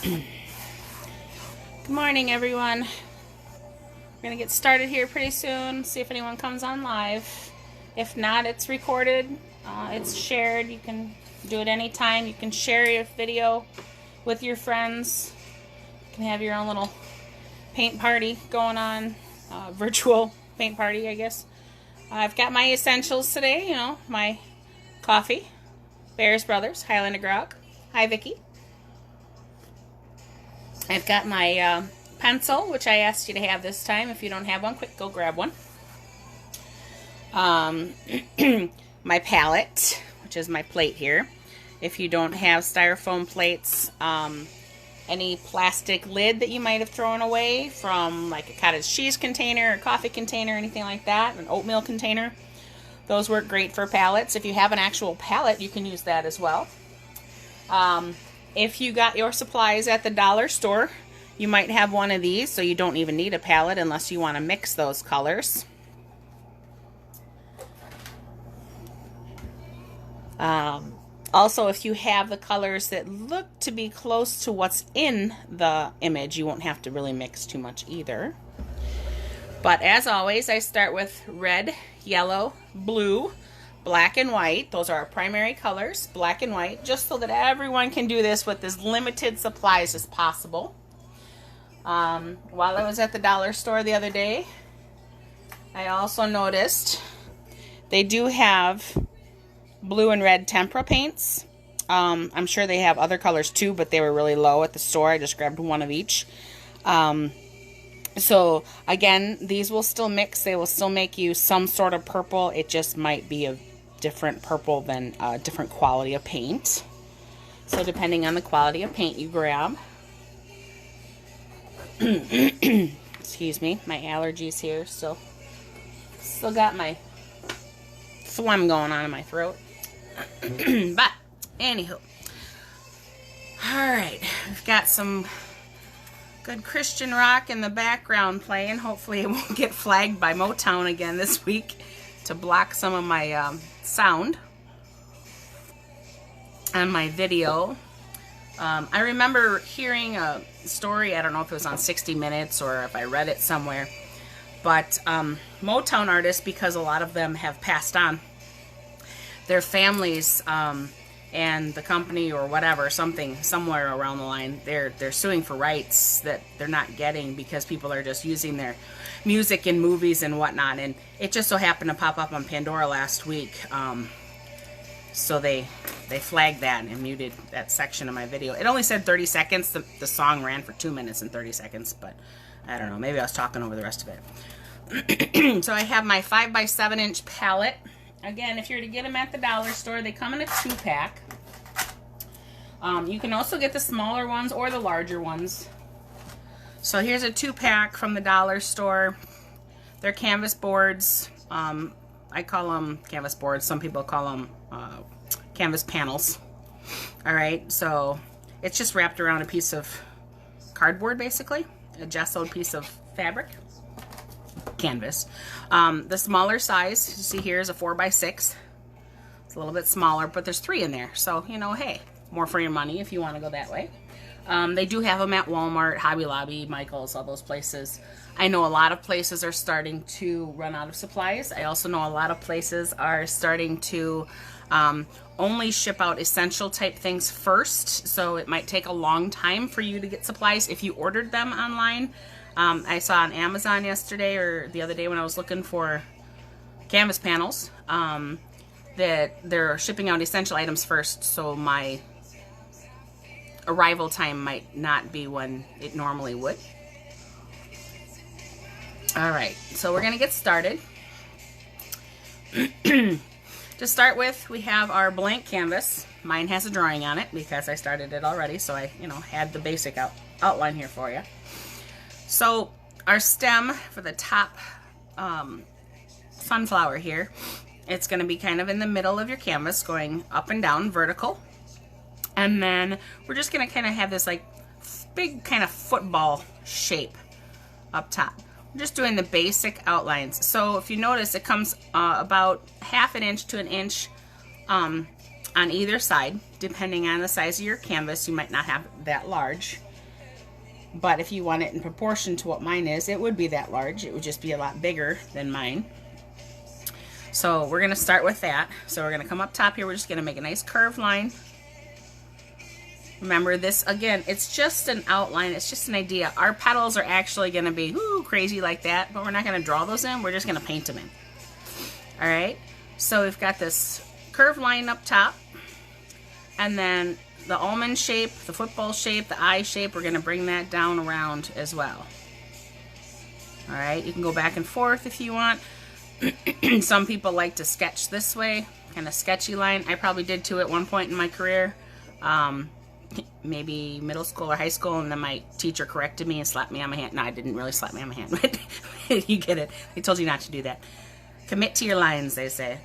Good morning, everyone. We're going to get started here pretty soon, see if anyone comes on live. If not, it's recorded, it's shared. You can do it anytime. You can share your video with your friends. You can have your own little paint party going on, virtual paint party, I guess. I've got my essentials today, my coffee, Bears Brothers, Highlander Grog. Hi, Vicki. I've got my pencil, which I asked you to have this time. If you don't have one, quick, go grab one. My palette, which is my plate here. If you don't have styrofoam plates, any plastic lid that you might have thrown away from like a cottage cheese container, a coffee container, anything like that, an oatmeal container, those work great for palettes. If you have an actual palette, you can use that as well. If you got your supplies at the dollar store, you might have one of these, so you don't even need a palette unless you want to mix those colors. Also, if you have the colors that look to be close to what's in the image, you won't have to really mix too much either. But as always, I start with red, yellow, blue, black and white. Those are our primary colors, black and white, just so that everyone can do this with as limited supplies as possible. While I was at the dollar store the other day, I also noticed they do have blue and red tempera paints. I'm sure they have other colors too, but they were really low at the store. I just grabbed one of each. So again, these will still mix. They will still make you some sort of purple. It just might be a different purple than a different quality of paint. So depending on the quality of paint you grab. Excuse me, my allergies here, so still got my phlegm going on in my throat. But anywho, alright, we've got some good Christian rock in the background playing. Hopefully it won't get flagged by Motown again this week to block some of my sound on my video. I remember hearing a story, I don't know if it was on 60 Minutes or if I read it somewhere, but Motown artists, because a lot of them have passed on, their families and the company or whatever, somewhere around the line, they're suing for rights that they're not getting because people are just using their music in movies and whatnot. And it just so happened to pop up on Pandora last week, so they flagged that and muted that section of my video. It only said 30 seconds. The song ran for 2 minutes and 30 seconds, but I don't know, maybe I was talking over the rest of it. So I have my 5x7 inch palette. Again, if you're to get them at the dollar store, they come in a 2-pack. You can also get the smaller ones or the larger ones. So here's a 2-pack from the dollar store. They're canvas boards. I call them canvas boards. Some people call them canvas panels. Alright, so it's just wrapped around a piece of cardboard, basically. A gessoed piece of fabric. Canvas. The smaller size, you see here, is a 4x6. It's a little bit smaller, but there's 3 in there. So, hey, more for your money if you want to go that way. They do have them at Walmart, Hobby Lobby, Michael's, all those places. I know a lot of places are starting to run out of supplies. I also know a lot of places are starting to only ship out essential type things first. So it might take a long time for you to get supplies if you ordered them online. I saw on Amazon yesterday or the other day when I was looking for canvas panels that they're shipping out essential items first, so my arrival time might not be when it normally would. Alright, so we're going to get started. To start with, we have our blank canvas. Mine has a drawing on it because I started it already, so I had the basic outline here for you. So our stem for the top sunflower here, it's going to be kind of in the middle of your canvas, going up and down vertical. And then we're just going to kind of have this like big kind of football shape up top. We're just doing the basic outlines. So if you notice, it comes about 1/2 inch to 1 inch on either side, depending on the size of your canvas. You might not have that large. But if you want it in proportion to what mine is, it would be that large. It would just be a lot bigger than mine. So we're going to start with that. So we're going to come up top here. We're just going to make a nice curved line. Remember this, again, it's just an outline. It's just an idea. Our petals are actually going to be crazy like that, but we're not going to draw those in. We're just going to paint them in. All right. So we've got this curved line up top. And then the almond shape, the football shape, the eye shape, we're going to bring that down around as well. All right. You can go back and forth if you want. Some people like to sketch this way, kind of sketchy line. I probably did too at one point in my career, maybe middle school or high school, and then my teacher corrected me and slapped me on my hand. No, I didn't really slap me on my hand, but you get it. They told you not to do that. Commit to your lines, they say.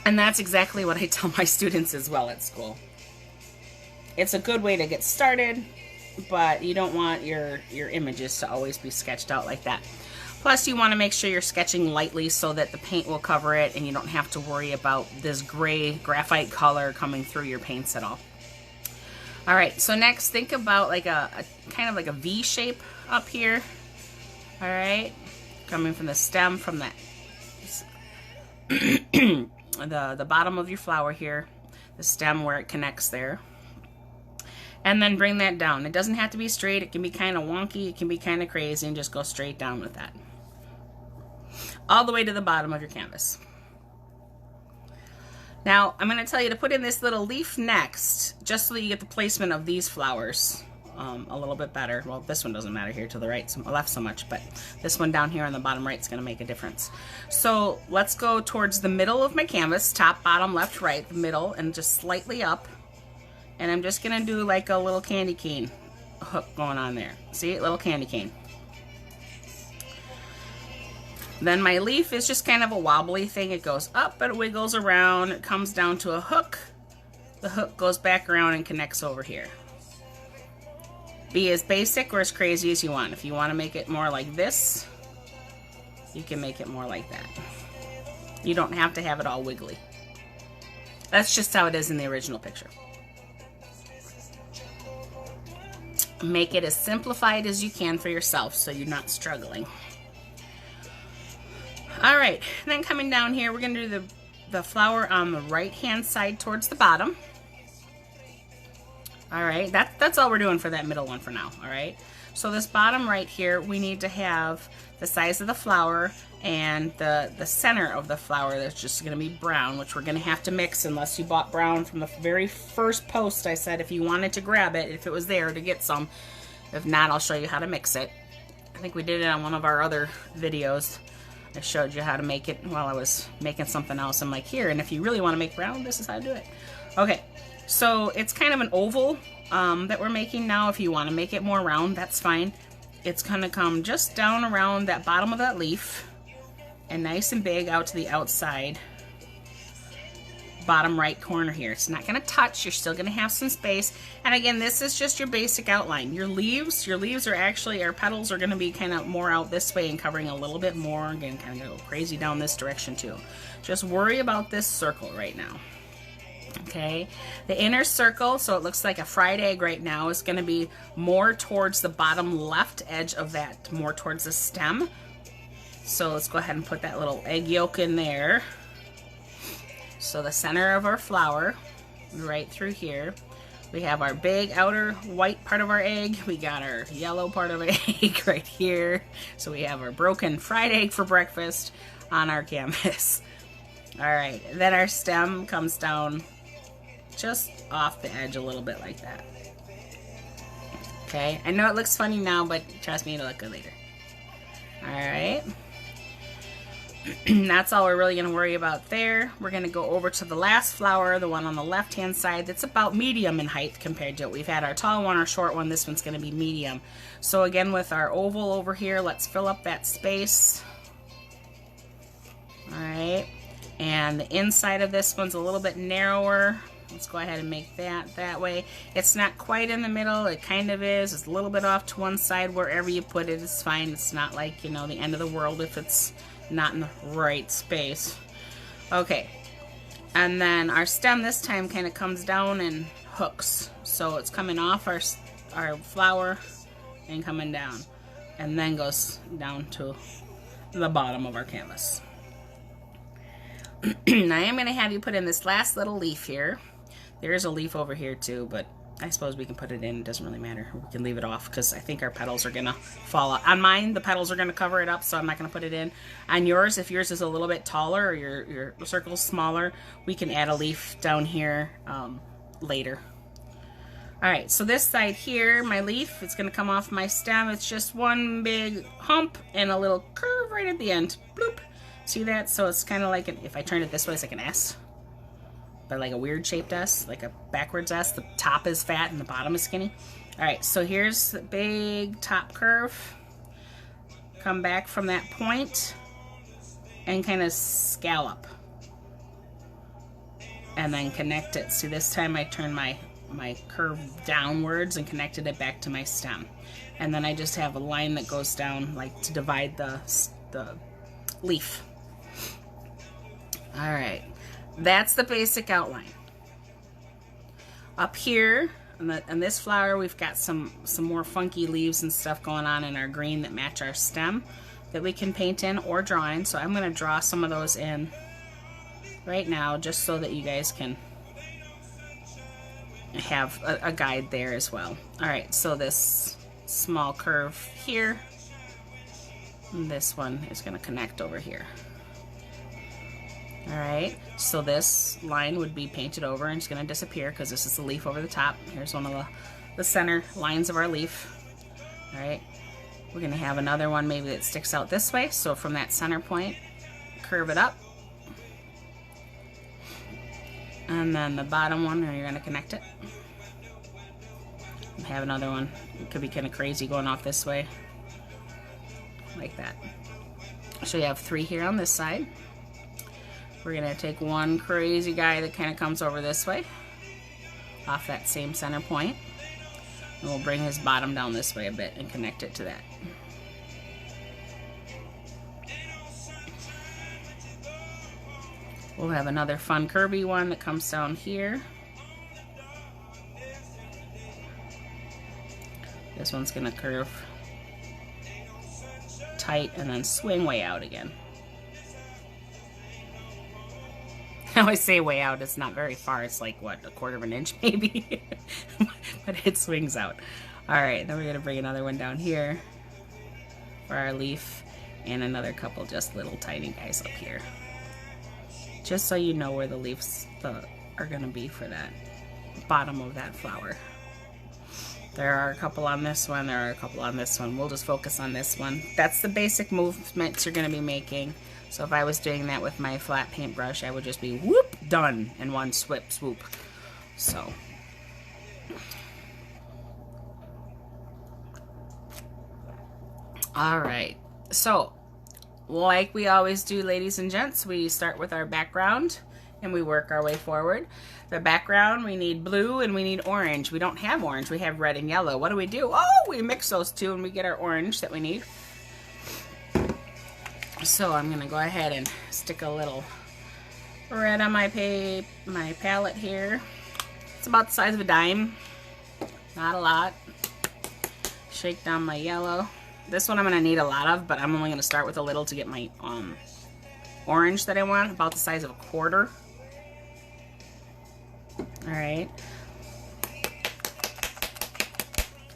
And that's exactly what I tell my students as well at school. It's a good way to get started, but you don't want your images to always be sketched out like that. Plus, you want to make sure you're sketching lightly so that the paint will cover it and you don't have to worry about this gray graphite color coming through your paints at all. All right, so next, think about like a kind of like a V shape up here. All right, coming from the stem, from that the bottom of your flower here, the stem where it connects there. And then bring that down. It doesn't have to be straight. It can be kind of wonky. It can be kind of crazy, and just go straight down with that. All the way to the bottom of your canvas. Now, I'm going to tell you to put in this little leaf next, just so that you get the placement of these flowers a little bit better. Well, this one doesn't matter here to the right, left so much, but this one down here on the bottom right is going to make a difference. So let's go towards the middle of my canvas, top, bottom, left, right, the middle, and just slightly up. And I'm just going to do like a little candy cane hook going on there. See, a little candy cane. Then my leaf is just kind of a wobbly thing. It goes up and it wiggles around. It comes down to a hook. The hook goes back around and connects over here. Be as basic or as crazy as you want. If you want to make it more like this, you can make it more like that. You don't have to have it all wiggly. That's just how it is in the original picture. Make it as simplified as you can for yourself so you're not struggling. All right, and then coming down here, we're going to do the flower on the right-hand side towards the bottom. All right, that's all we're doing for that middle one for now, all right? So this bottom right here, we need to have the size of the flower and the center of the flower that's just going to be brown, which we're going to have to mix unless you bought brown from the very first post. I said if you wanted to grab it, if it was there, to get some. If not, I'll show you how to mix it. I think we did it on one of our other videos. I showed you how to make it while I was making something else. I'm like, here, and if you really want to make brown, this is how to do it. Okay, so it's kind of an oval that we're making now. If you want to make it more round, that's fine. It's going to come just down around that bottom of that leaf and nice and big out to the outside bottom right corner here. It's not going to touch. You're still going to have some space. And again, this is just your basic outline. Your leaves are actually, our petals are going to be kind of more out this way and covering a little bit more. Again, kind of go crazy down this direction too. Just worry about this circle right now. Okay, the inner circle, so it looks like a fried egg right now, is going to be more towards the bottom left edge of that, more towards the stem. So let's go ahead and put that little egg yolk in there. So the center of our flower, right through here, we have our big outer white part of our egg. We got our yellow part of our egg right here. So we have our broken fried egg for breakfast on our canvas. All right, then our stem comes down just off the edge a little bit like that. Okay, I know it looks funny now, but trust me, it'll look good later. All right. That's all we're really going to worry about there. We're going to go over to the last flower, the one on the left-hand side, that's about medium in height compared to it. We've had our tall one, our short one. This one's going to be medium. So again, with our oval over here, let's fill up that space. All right. And the inside of this one's a little bit narrower. Let's go ahead and make that way. It's not quite in the middle. It kind of is. It's a little bit off to one side. Wherever you put it is fine. It's not like, you know, the end of the world if it's not in the right space. Okay. And then our stem this time kind of comes down and hooks. So it's coming off our our flower and coming down, and then goes down to the bottom of our canvas. Now I am going to have you put in this last little leaf here. There is a leaf over here too, but I suppose we can put it in. It doesn't really matter. We can leave it off because I think our petals are going to fall out. On mine, the petals are going to cover it up, so I'm not going to put it in. On yours, if yours is a little bit taller or your circle's smaller, we can add a leaf down here later. Alright, so this side here, my leaf, it's going to come off my stem. It's just one big hump and a little curve right at the end. Bloop. See that? So it's kind of like, if I turn it this way, it's like an S. But like a weird shaped S, like a backwards S. The top is fat and the bottom is skinny. Alright, so here's the big top curve. Come back from that point and kind of scallop. And then connect it. See, this time I turn my curve downwards and connected it back to my stem. And then I just have a line that goes down like to divide the leaf. Alright, that's the basic outline. Up here on this flower, we've got some more funky leaves and stuff going on in our green that match our stem that we can paint in or draw in. So I'm going to draw some of those in right now just so that you guys can have a guide there as well. Alright, so this small curve here, and this one is going to connect over here. Alright, so this line would be painted over and it's going to disappear because this is the leaf over the top. Here's one of the center lines of our leaf. Alright, we're going to have another one maybe that sticks out this way, so from that center point, curve it up. And then the bottom one, you're going to connect it. And have another one. It could be kind of crazy going off this way. Like that. So you have 3 here on this side. We're going to take one crazy guy that kind of comes over this way. Off that same center point. And we'll bring his bottom down this way a bit and connect it to that. We'll have another fun curvy one that comes down here. This one's going to curve tight and then swing way out again. I always say way out, it's not very far. It's like, what, 1/4 of an inch maybe? But it swings out. Alright, then we're going to bring another one down here for our leaf and another couple just little tiny guys up here. Just so you know where the leaves are going to be for that bottom of that flower. There are a couple on this one, there are a couple on this one. We'll just focus on this one. That's the basic movements you're going to be making. So if I was doing that with my flat paintbrush, I would just be whoop, done in one swoop. So. Alright, so like we always do, ladies and gents, we start with our background and we work our way forward. The background, we need blue and we need orange. We don't have orange, we have red and yellow. What do? Oh, we mix those two and we get our orange that we need. So I'm going to go ahead and stick a little red on my palette here. It's about the size of a dime, not a lot. Shake down my yellow. This one I'm going to need a lot of, but I'm only going to start with a little to get my orange that I want, about the size of a 1/4. Alright.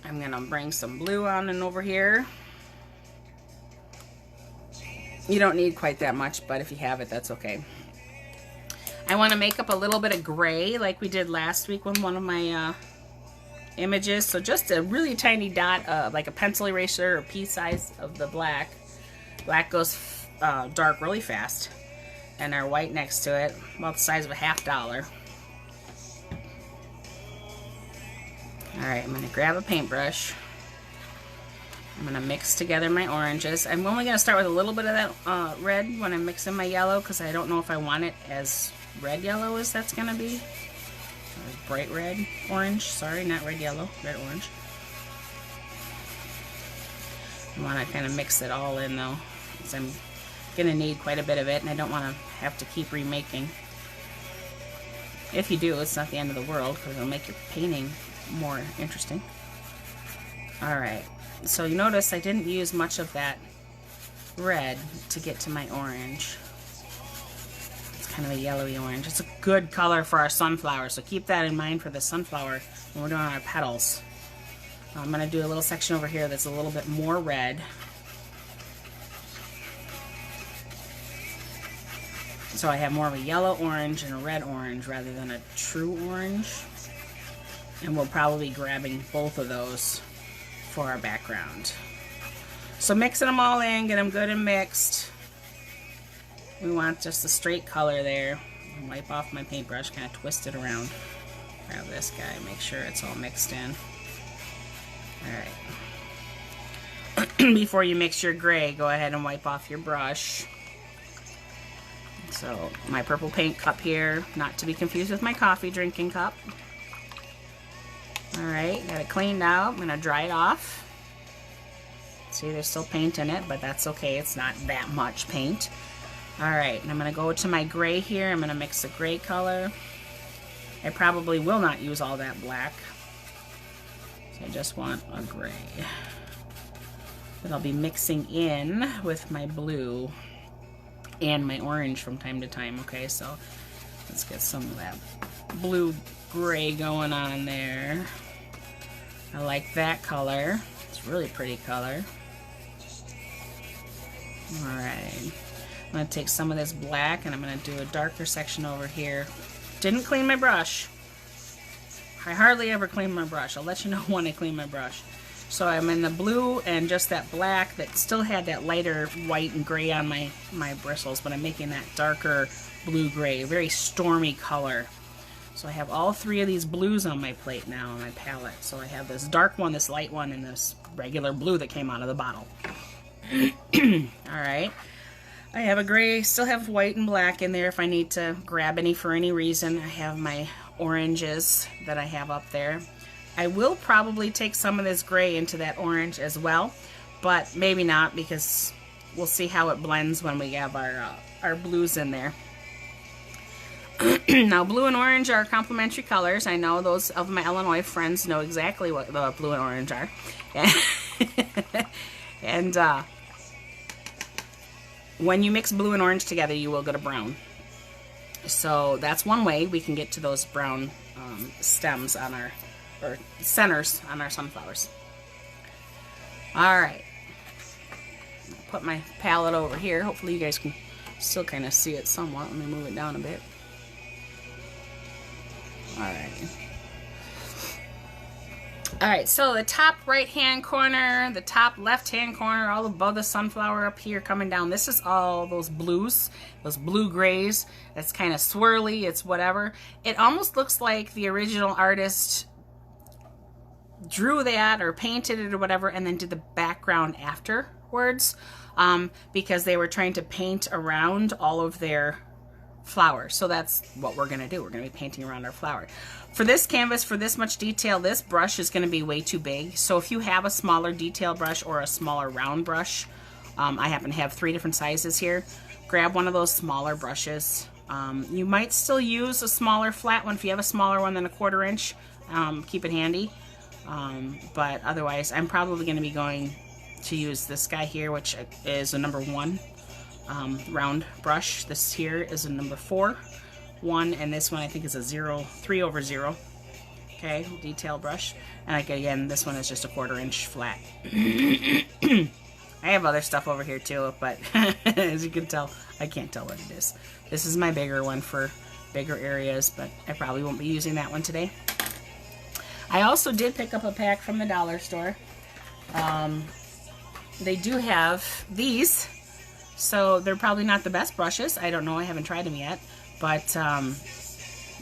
I'm going to bring some blue on and over here. You don't need quite that much, but if you have it, that's okay. I want to make up a little bit of gray like we did last week with one of my images. So just a really tiny dot, like a pencil eraser or pea size of the black. Black goes dark really fast. And our white next to it, about the size of a $50. Alright, I'm going to grab a paintbrush. I'm going to mix together my oranges. I'm only going to start with a little bit of that red when I'm mixing my yellow because I don't know if I want it as red yellow as that's going to be. Or bright red, orange, sorry, not red yellow, red orange. I want to kind of mix it all in though because I'm going to need quite a bit of it and I don't want to have to keep remaking. If you do, it's not the end of the world because it'll make your painting more interesting. Alright, so you notice I didn't use much of that red to get to my orange. It's kind of a yellowy orange. It's a good color for our sunflower, so keep that in mind for the sunflower when we're doing our petals. I'm going to do a little section over here that's a little bit more red. So I have more of a yellow orange and a red orange rather than a true orange. And we'll probably be grabbing both of those for our background. So mixing them all in, get them good and mixed. We want just a straight color there. Wipe off my paintbrush, kind of twist it around. Grab this guy, make sure it's all mixed in. Alright. Before you mix your gray, go ahead and wipe off your brush. So, my purple paint cup here, not to be confused with my coffee drinking cup. Alright, got it cleaned out. I'm going to dry it off. See, there's still paint in it, but that's okay. It's not that much paint. Alright, and I'm going to go to my gray here. I'm going to mix the gray color. I probably will not use all that black. So I just want a gray. But I'll be mixing in with my blue and my orange from time to time. Okay, so let's get some of that blue-gray going on there. I like that color. It's a really pretty color. Alright. I'm going to take some of this black and I'm going to do a darker section over here. Didn't clean my brush. I hardly ever clean my brush. I'll let you know when I clean my brush. So I'm in the blue and just that black that still had that lighter white and gray on my bristles, but I'm making that darker blue-gray, very stormy color. So I have all three of these blues on my plate now on my palette. So I have this dark one, this light one, and this regular blue that came out of the bottle. Alright. I have a gray, still have white and black in there if I need to grab any for any reason. I have my oranges that I have up there. I will probably take some of this gray into that orange as well, but maybe not because we'll see how it blends when we have our blues in there. Now, blue and orange are complementary colors. I know those of my Illinois friends know exactly what the blue and orange are. And when you mix blue and orange together, you will get a brown. So that's one way we can get to those brown stems on our, or centers on our sunflowers. Alright. Put my palette over here. Hopefully you guys can still kind of see it somewhat. Let me move it down a bit. Alright, so the top right hand corner, the top left hand corner, all above the sunflower up here coming down, this is all those blues, those blue grays. It's kind of swirly, it's whatever. It almost looks like the original artist drew that or painted it or whatever and then did the background afterwards, because they were trying to paint around all of their flowers. So that's what we're going to do. We're going to be painting around our flower. For this canvas, for this much detail, this brush is going to be way too big. So if you have a smaller detail brush or a smaller round brush, I happen to have 3 different sizes here, grab one of those smaller brushes. You might still use a smaller flat one if you have a smaller one than a 1/4 inch. Keep it handy. But otherwise, I'm probably going to be going to use this guy here, which is a number 1 round brush. This here is a number 4 one, and this one I think is a 3/0. Okay, detail brush. And like, again, this one is just a 1/4 inch flat. I have other stuff over here too, but as you can tell, I can't tell what it is. This is my bigger one for bigger areas, but I probably won't be using that one today. I also did pick up a pack from the dollar store. They do have these, so they're probably not the best brushes. I don't know, I haven't tried them yet, but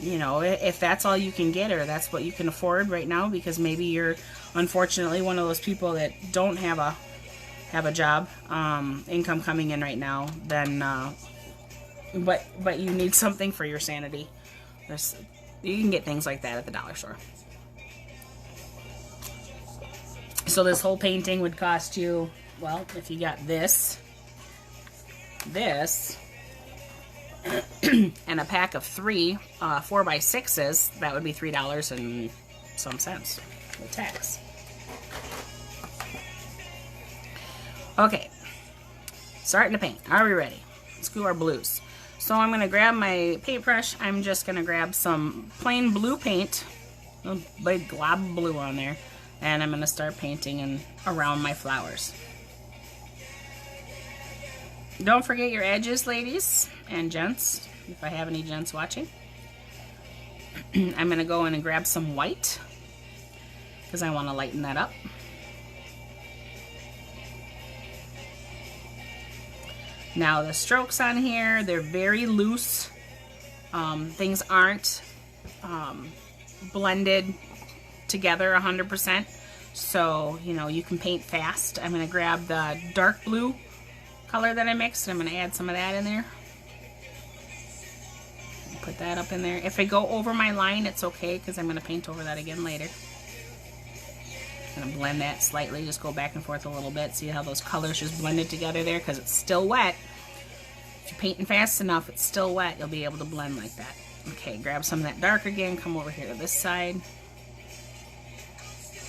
you know, if that's all you can get or that's what you can afford right now, because maybe you're unfortunately one of those people that don't have a job, income coming in right now, then but you need something for your sanity. You can get things like that at the dollar store. So this whole painting would cost you, well, if you got this, and a pack of 3 4x6s, that would be $3 and some cents with tax. Okay, starting to paint. Are we ready? Let's do our blues. So I'm going to grab my paintbrush. I'm just going to grab some plain blue paint, a big glob of blue on there, and I'm going to start painting around my flowers. Don't forget your edges, ladies and gents, if I have any gents watching. I'm going to go in and grab some white because I want to lighten that up. Now the strokes on here, they're very loose. Things aren't blended together 100%. So, you know, you can paint fast. I'm going to grab the dark blue color that I mixed, and I'm going to add some of that in there. Put that up in there. If I go over my line, it's okay because I'm going to paint over that again later. I'm going to blend that slightly, just go back and forth a little bit. See how those colors just blended together there because it's still wet. If you're painting fast enough, it's still wet, you'll be able to blend like that. Okay, grab some of that dark again, come over here to this side.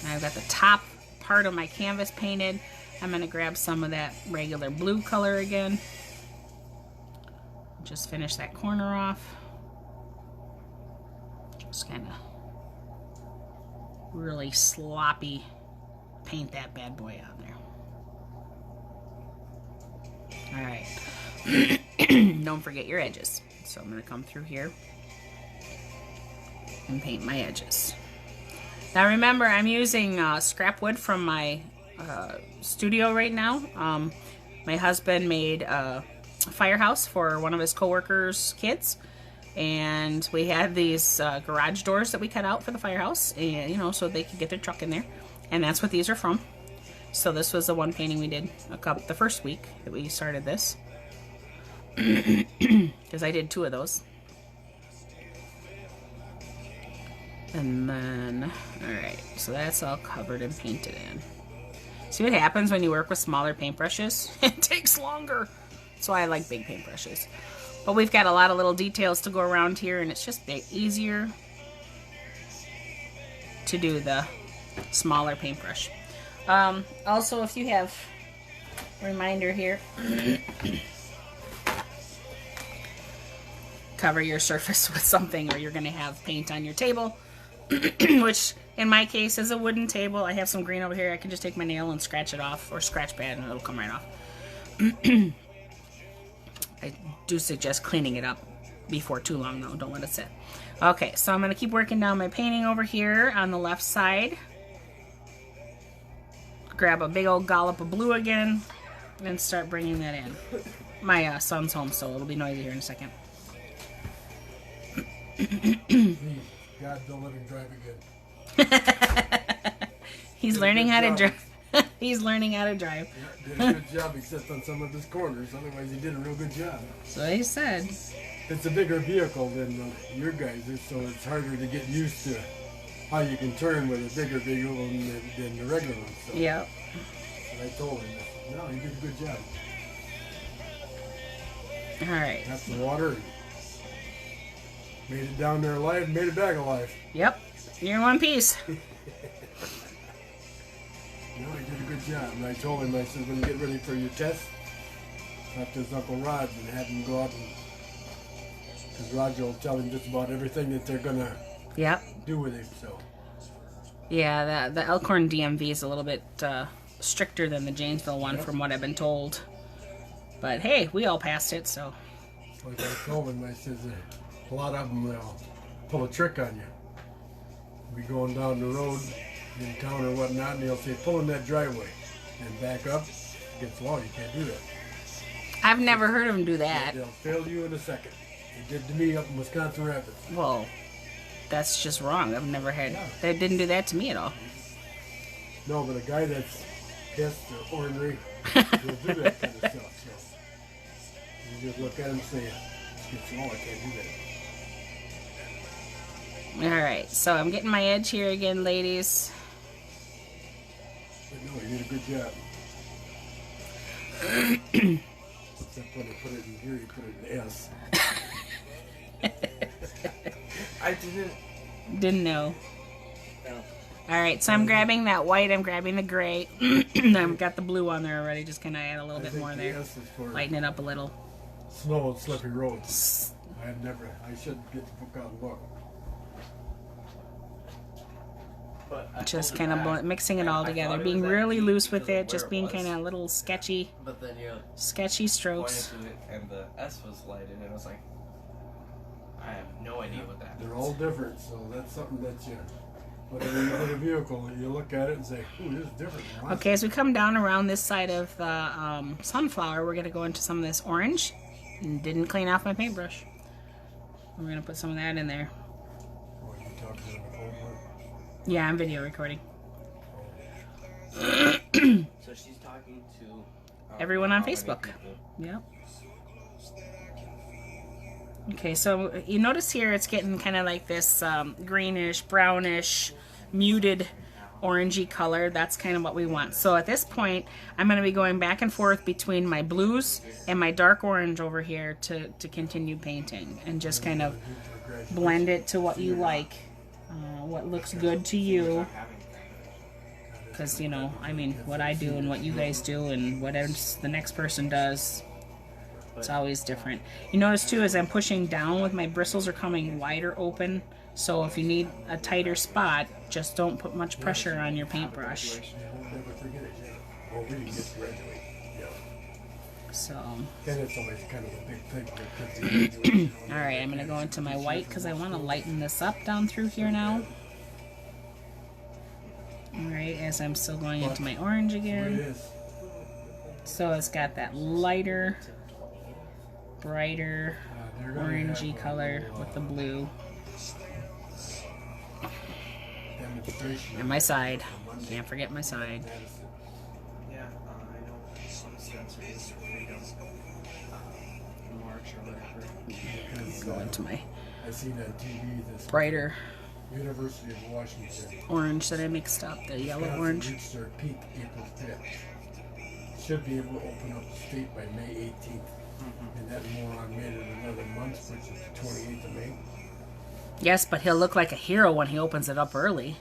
And I've got the top part of my canvas painted. I'm going to grab some of that regular blue color again. Just finish that corner off. Just kind of really sloppy paint that bad boy on there. Alright. Don't forget your edges. So I'm going to come through here and paint my edges. Now remember, I'm using scrap wood from my studio right now. My husband made a firehouse for one of his co-workers' kids. And we had these garage doors that we cut out for the firehouse, and you know, so they could get their truck in there. And that's what these are from. So this was the one painting we did the first week that we started this, because I did 2 of those. And then, all right, so that's all covered and painted in. See what happens when you work with smaller paintbrushes? It takes longer. So I like big paintbrushes. But we've got a lot of little details to go around here, and it's just easier to do the smaller paintbrush. Also, if you have a reminder here, cover your surface with something, or you're going to have paint on your table, which in my case is a wooden table. I have some green over here. I can just take my nail and scratch it off, or scratch pad, and it'll come right off. I do suggest cleaning it up before too long, though. Don't let it sit. Okay, so I'm going to keep working down my painting over here on the left side. Grab a big old dollop of blue again and start bringing that in. My son's home, so it'll be noisy here in a second. God, don't let him drive again. He's learning how to drive. He's learning how to drive. Yeah, did a good job, except on some of his corners. Otherwise, he did a real good job. So he said. It's a bigger vehicle than your guys', so it's harder to get used to how you can turn with a bigger vehicle than the regular one. So. Yep. But I told him, no, he did a good job. All right. Got the water. Made it down there alive, made it back alive. Yep. You're in one piece. No, he did a good job. And I told him, I said, when you get ready for your test, talk to his Uncle Rod and have him go out and... Because Roger will tell him just about everything that they're going to do with him, so... Yeah, the Elkhorn DMV is a little bit stricter than the Janesville one, from what I've been told. But hey, we all passed it, so... Like I told him, I said, a lot of them will pull a trick on you. Be going down the road in town or whatnot, and they'll say, pull in that driveway and back up. Against the law, you can't do that. I've never heard of them do that. They'll fail you in a second. They did to me up in Wisconsin Rapids. Well, that's just wrong. I've never had... They didn't do that to me at all. No, but a guy that's pissed or ornery will do that kind of stuff. So you just look at him and say, against the law, I can't do that. Alright, so I'm getting my edge here again, ladies. But no, you did a good job. Except when they put it in here, you put it in S. I didn't know. No. All right, so I'm grabbing that white, I'm grabbing the gray. I've got the blue on there already, just kind of add a little bit more there. Lighten it up a little. Snow and slippery roads. I should get the book out and look. Just kind of mixing it all together, being really loose with it, just being kind of little sketchy, But then you sketchy strokes. pointed to it and the S was lighted, and I was like, I have no idea what that They're means. all different, so that's something that you, whenever you get a vehicle, you look at it and say, ooh, this is different. Okay, as we come down around this side of the sunflower, we're going to go into some of this orange. And didn't clean off my paintbrush. We're going to put some of that in there. What, you talking on the phone with? Yeah, I'm video recording. So she's talking to Everyone on how many Facebook. people? Yep. Okay, so you notice here it's getting kind of like this greenish, brownish, muted orangey color. That's kind of what we want. So at this point, I'm going to be going back and forth between my blues and my dark orange over here to continue painting and just kind of blend it to what you like, what looks good to you. Because, you know, I mean, what I do and what you guys do and what else the next person does, it's always different. You notice, too, as I'm pushing down with my bristles are coming wider open. So if you need a tighter spot, just don't put much pressure on your paintbrush. Never forget it, yeah. Well, we didn't get to graduate. Yeah. So, And it's always kind of a big thing for kids to graduate. alright, I'm going to go into my white because I want to lighten this up down through here now. Alright, as I'm still going into my orange It again. is. So it's got that lighter, brighter, They're gonna orangey have a color little, with the blue. demonstration And my side. Can't forget my side. Madison. Yeah, I know some sensories for freedom. March or whatever. Because, Go into my I seen on TV this brighter University of Washington. orange that I mixed up, the yellow Wisconsin orange. reached their peak April 5th. Should be able to open up the state by May 18th. And that moron made it another month, which is the 28th of May. Yes, but he'll look like a hero when he opens it up early.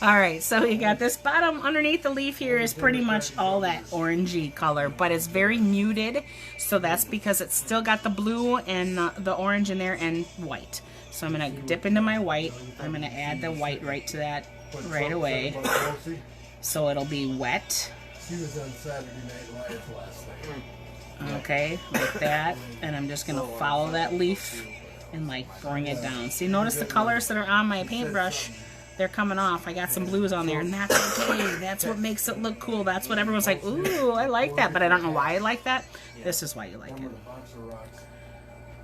Alright, so you got this bottom underneath the leaf here is pretty much all that orangey color, but it's very muted, so that's because it's still got the blue and the orange in there and white. So I'm going to dip into my white. I'm going to add the white right to that right away, About Chelsea, so it'll be wet. she was on Saturday Night Live last night. Okay, like that, and I'm just going to follow that leaf and like bring it down. See, notice the colors that are on my paintbrush, they're coming off. I got some blues on there, and that's okay. That's what makes it look cool. That's what everyone's like, ooh, I like that, but I don't know why I like that. This is why you like I'm it. in a box of rocks.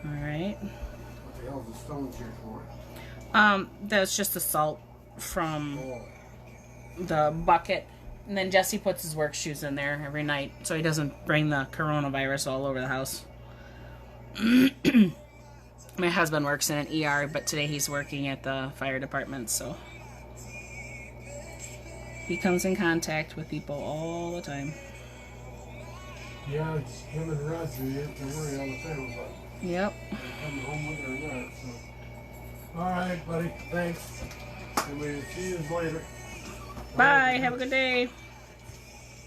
Alright. What the hell is the stones here for? That's just the salt from Oh, the bucket. And then Jesse puts his work shoes in there every night so he doesn't bring the coronavirus all over the house. My husband works in an ER, but today he's working at the fire department, so he comes in contact with people all the time. yeah, him and Roger, you have to worry all the time about Yep. coming home with her or not. So, all right, buddy, thanks. And we'll see you later. Bye. Have a good day.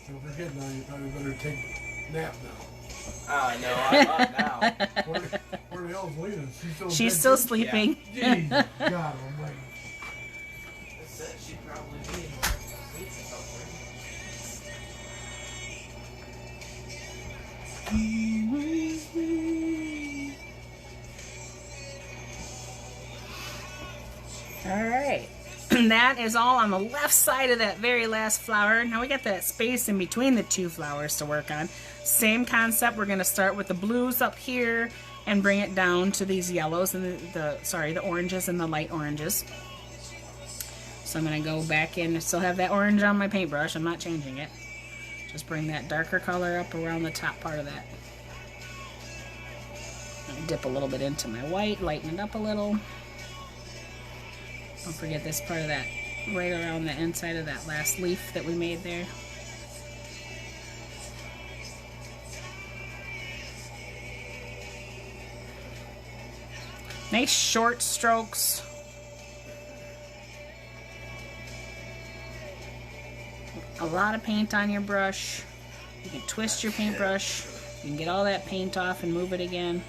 Don't forget now, you probably better take a nap now. Ah, no, I'm up now. Where the hell's Lena? She's still dead? sleeping. Jeez, God almighty. I said she'd probably be asleep somewhere. Alright. That is all on the left side of that very last flower. Now we got that space in between the two flowers to work on. Same concept. We're going to start with the blues up here and bring it down to these yellows and the oranges and the light oranges. So I'm going to go back in. I still have that orange on my paintbrush. I'm not changing it. Just bring that darker color up around the top part of that. Dip a little bit into my white, lighten it up a little. Don't forget this part of that right around the inside of that last leaf that we made there. Nice short strokes. a lot of paint on your brush, you can twist your paintbrush. You can get all that paint off and move it again.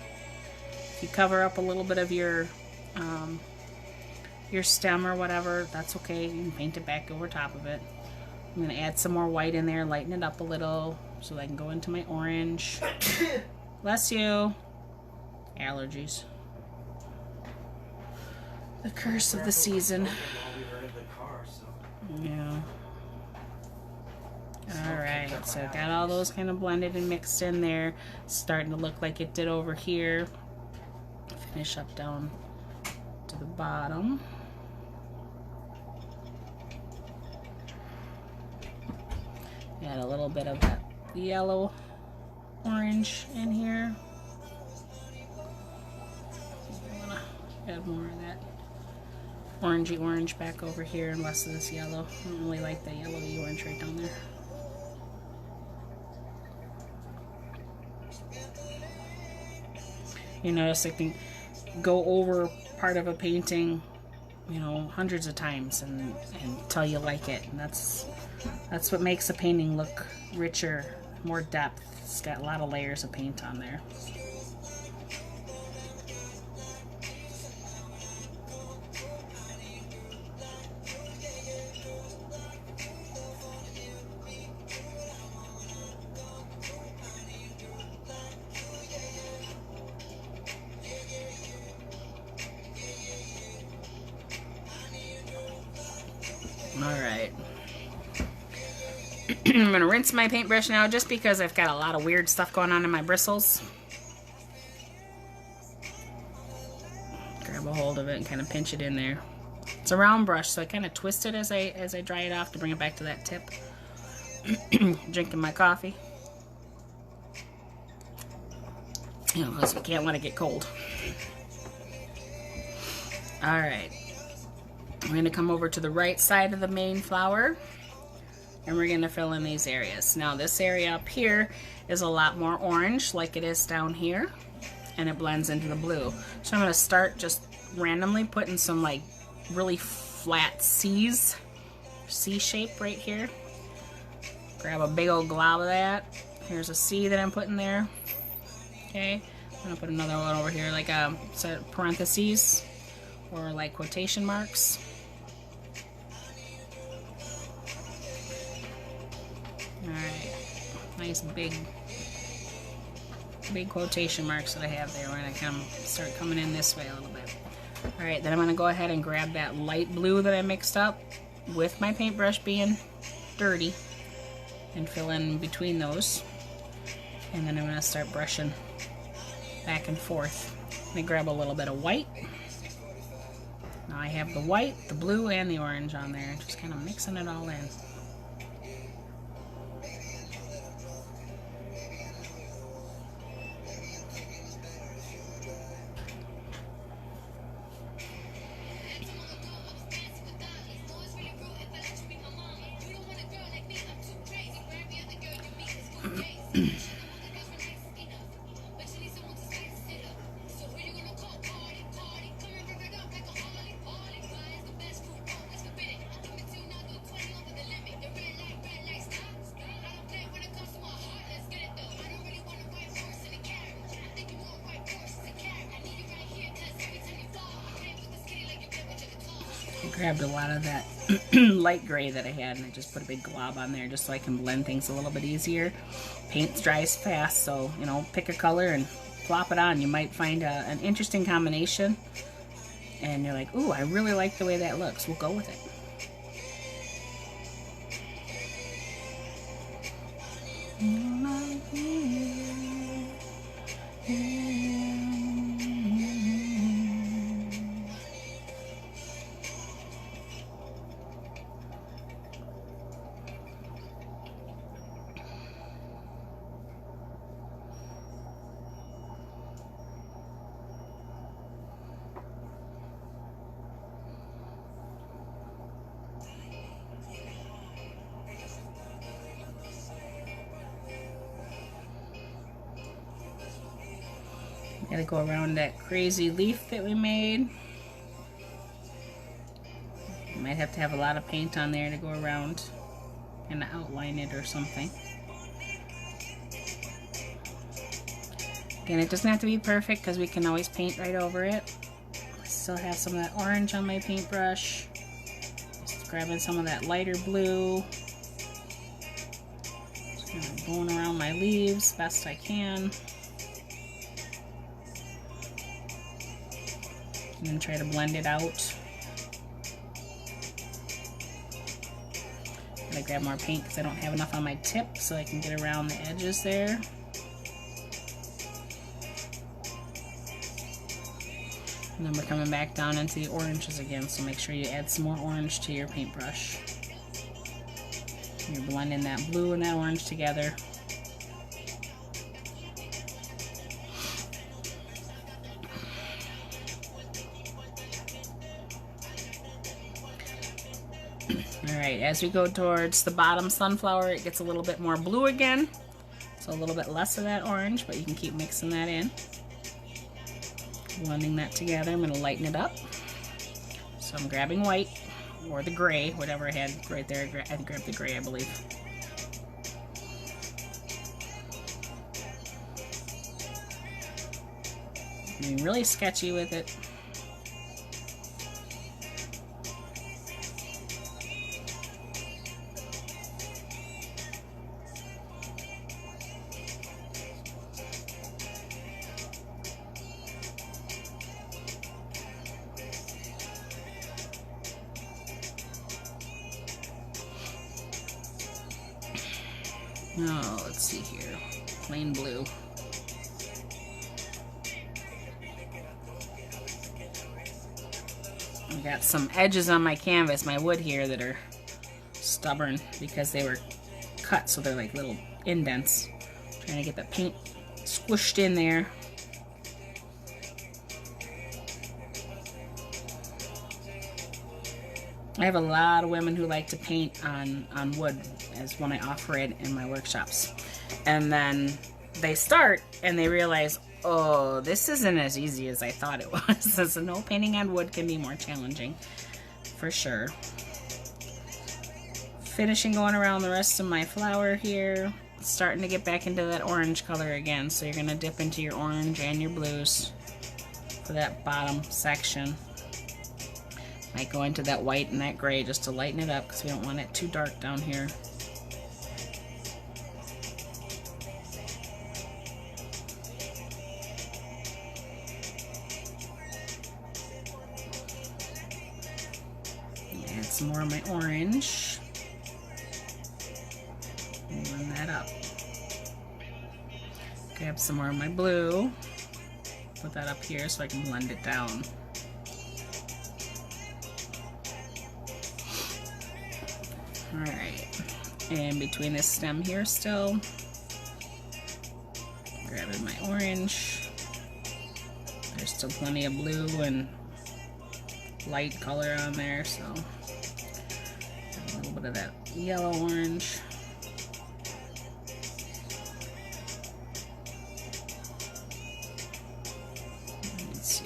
If you cover up a little bit of your stem or whatever, that's okay. You can paint it back over top of it. I'm going to add some more white in there, lighten it up a little so that I can go into my orange. Bless you. Allergies. The curse of the season. Yeah. Alright, so got all those kind of blended and mixed in there. Starting to look like it did over here. Finish up down to the bottom. Add a little bit of that yellow orange in here. I'm gonna add more of that orangey orange back over here and less of this yellow. I don't really like the yellowy orange right down there. You notice I can go over part of a painting, you know, hundreds of times until you like it. And that's what makes a painting look richer, more depth. It's got a lot of layers of paint on there. Alright. I'm going to rinse my paintbrush now just because I've got a lot of weird stuff going on in my bristles. Grab a hold of it and kind of pinch it in there. It's a round brush, so I kind of twist it as I dry it off to bring it back to that tip. Drinking my coffee. You know, because we can't let it get cold. Alright. We're going to come over to the right side of the main flower and we're going to fill in these areas. Now this area up here is a lot more orange like it is down here, and it blends into the blue. So I'm going to start just randomly putting some like really flat C's, C shape right here. Grab a big old glob of that. Here's a C that I'm putting there. Okay, I'm going to put another one over here like a set of parentheses or like quotation marks. Alright, nice big quotation marks that I have there. We're going to start coming in this way a little bit. Alright, then I'm going to go ahead and grab that light blue that I mixed up with my paintbrush being dirty and fill in between those. And then I'm going to start brushing back and forth. Let me grab a little bit of white. Now I have the white, the blue, and the orange on there. Just kind of mixing it all in. Grabbed a lot of that light gray that I had and I just put a big glob on there just so I can blend things a little bit easier. Paint dries fast, so you know, pick a color and plop it on. You might find an interesting combination and you're like, ooh, I really like the way that looks. We'll go with it. Gotta go around that crazy leaf that we made. You might have to have a lot of paint on there to go around and outline it or something. Again, it doesn't have to be perfect because we can always paint right over it. I still have some of that orange on my paintbrush. Just grabbing some of that lighter blue. Just kind of going around my leaves best I can. And then try to blend it out. I'm gonna grab more paint because I don't have enough on my tip, so I can get around the edges there. And then we're coming back down into the oranges again, so make sure you add some more orange to your paintbrush. You're blending that blue and that orange together. Alright, as we go towards the bottom sunflower, it gets a little bit more blue again. So a little bit less of that orange, but you can keep mixing that in. Blending that together, I'm going to lighten it up. So I'm grabbing white, or the gray, whatever I had right there. I grabbed the gray, I believe. Being really sketchy with it. Oh, let's see here. Plain blue. I got some edges on my canvas, my wood here, that are stubborn because they were cut, so they're like little indents. Trying to get the paint squished in there. I have a lot of women who like to paint on wood as when I offer it in my workshops. And then they start and they realize, oh, this isn't as easy as I thought it was. So no, painting on wood can be more challenging, for sure. Finishing going around the rest of my flower here. Starting to get back into that orange color again. So you're going to dip into your orange and your blues for that bottom section. Might go into that white and that gray just to lighten it up because we don't want it too dark down here. Add some more of my orange. Blend that up. Grab some more of my blue. Put that up here so I can blend it down. Alright, and between this stem here still, grabbing my orange. There's still plenty of blue and light color on there, so a little bit of that yellow orange. Let's see.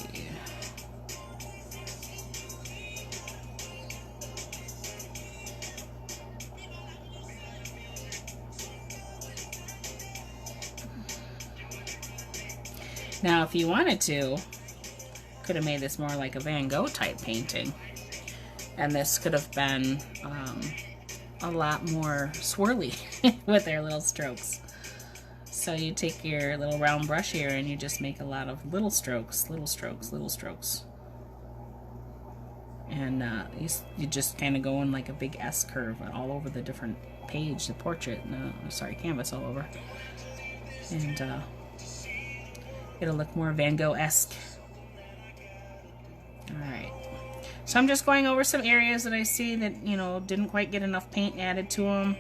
Now, if you wanted to, could have made this more like a Van Gogh type painting. And this could have been a lot more swirly with their little strokes. So you take your little round brush here and you just make a lot of little strokes, little strokes, little strokes. And you just kind of go in like a big S curve all over the different page, the portrait, canvas all over. And it'll look more Van Gogh-esque. Alright. So I'm just going over some areas that I see that, you know, didn't quite get enough paint added to them.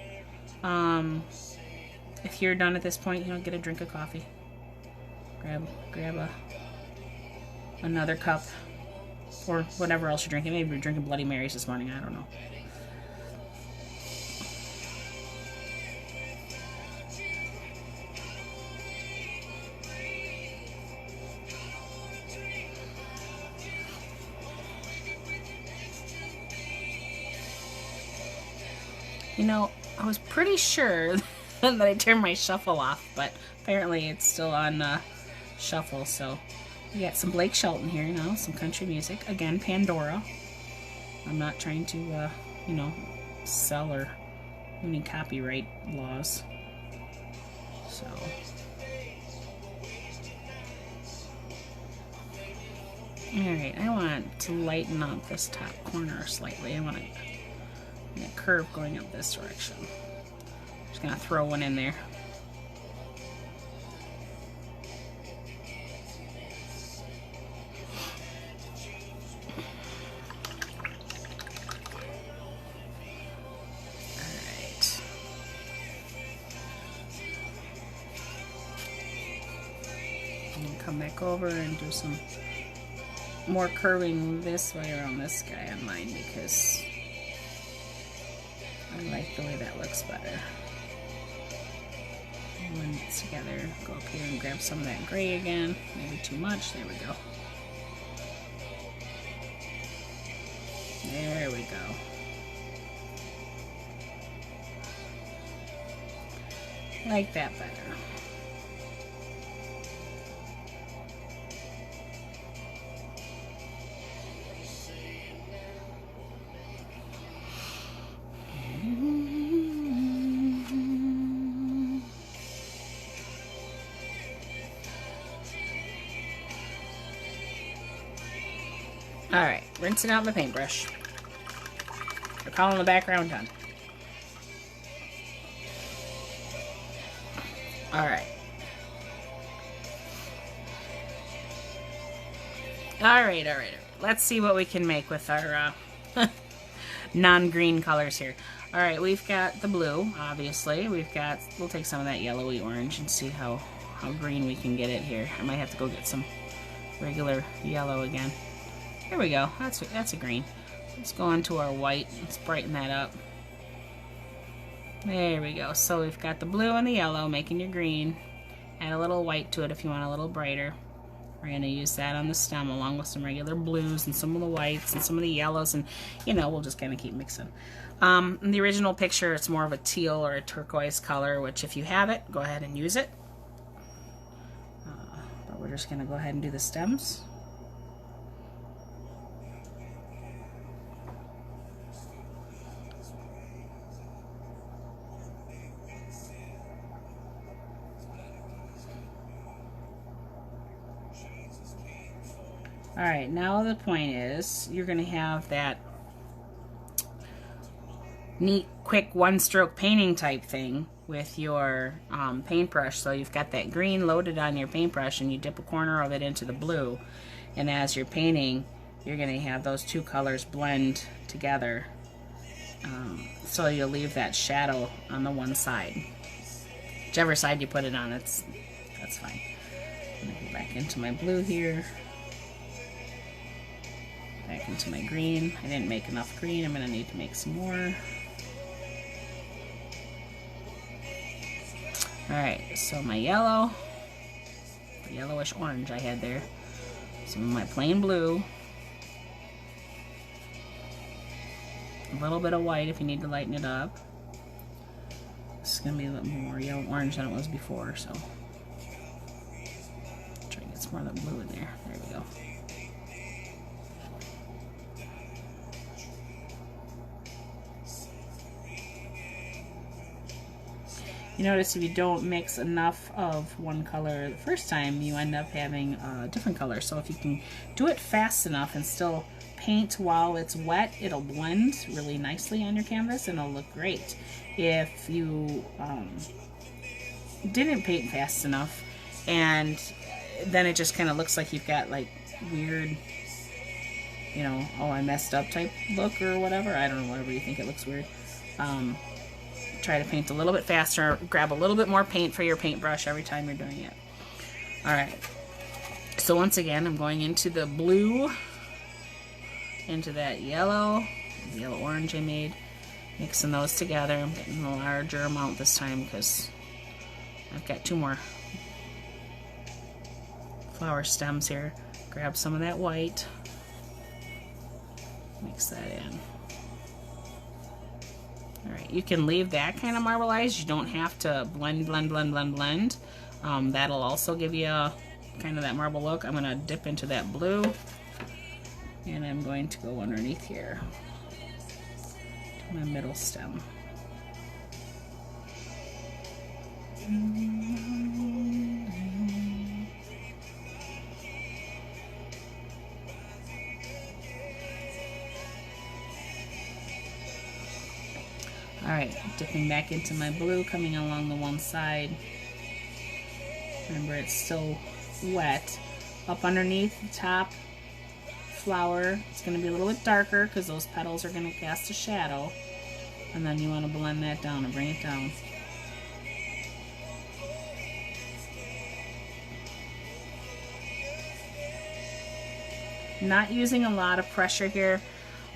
If you're done at this point, you know, get a drink of coffee. Grab another cup. Or whatever else you're drinking. Maybe you're drinking Bloody Marys this morning. I don't know. You know, I was pretty sure that I turned my shuffle off, but apparently it's still on shuffle. So we got some Blake Shelton here now, some country music. Again, Pandora. I'm not trying to, you know, sell or any copyright laws. So. Alright, I want to lighten up this top corner slightly. I want a curve going up this direction. Just gonna throw one in there. Alright. And come back over and do some more curving this way around this guy on mine because I like the way that looks better. Blend it together, go up here and grab some of that gray again. Maybe too much, there we go. There we go. Like that better. Alright, rinsing out the paintbrush. We're calling the background done. Alright. Alright. Let's see what we can make with our non-green colors here. Alright, we've got the blue, obviously. We'll take some of that yellowy orange and see how green we can get it here. I might have to go get some regular yellow again. There we go. That's a green. Let's go into our white. Let's brighten that up. There we go. So we've got the blue and the yellow making your green. Add a little white to it if you want a little brighter. We're going to use that on the stem along with some regular blues and some of the whites and some of the yellows, and you know, we'll just kind of keep mixing. In the original picture, it's more of a teal or a turquoise color, which if you have it, go ahead and use it. But we're just going to go ahead and do the stems. Alright, now the point is, you're going to have that neat, quick, one-stroke painting type thing with your paintbrush. So you've got that green loaded on your paintbrush, and you dip a corner of it into the blue. And as you're painting, you're going to have those two colors blend together. So you'll leave that shadow on the one side. Whichever side you put it on, that's fine. I'm going to go back into my blue here. Back into my green. I didn't make enough green. I'm going to need to make some more. Alright, so my yellow, the yellowish orange I had there, some of my plain blue, a little bit of white if you need to lighten it up. This is going to be a little more yellow orange than it was before, so try to get some more of the blue in there. There we go. You notice if you don't mix enough of one color the first time, you end up having a different color. So if you can do it fast enough and still paint while it's wet, it'll blend really nicely on your canvas and it'll look great. If you didn't paint fast enough and then it just kind of looks like you've got like weird, you know, oh I messed up type look or whatever. I don't know, whatever you think it looks weird. Try to paint a little bit faster, grab a little bit more paint for your paintbrush every time you're doing it. Alright, so once again I'm going into the blue, into that yellow, the yellow orange I made, mixing those together. I'm getting a larger amount this time because I've got two more flower stems here. Grab some of that white, mix that in. Alright, you can leave that kind of marbleized. You don't have to blend. That'll also give you a, kind of that marble look. I'm going to dip into that blue. And I'm going to go underneath here to my middle stem. Alright, dipping back into my blue, coming along the one side. Remember, it's still wet. Up underneath the top flower, it's going to be a little bit darker because those petals are going to cast a shadow. And then you want to blend that down and bring it down. Not using a lot of pressure here.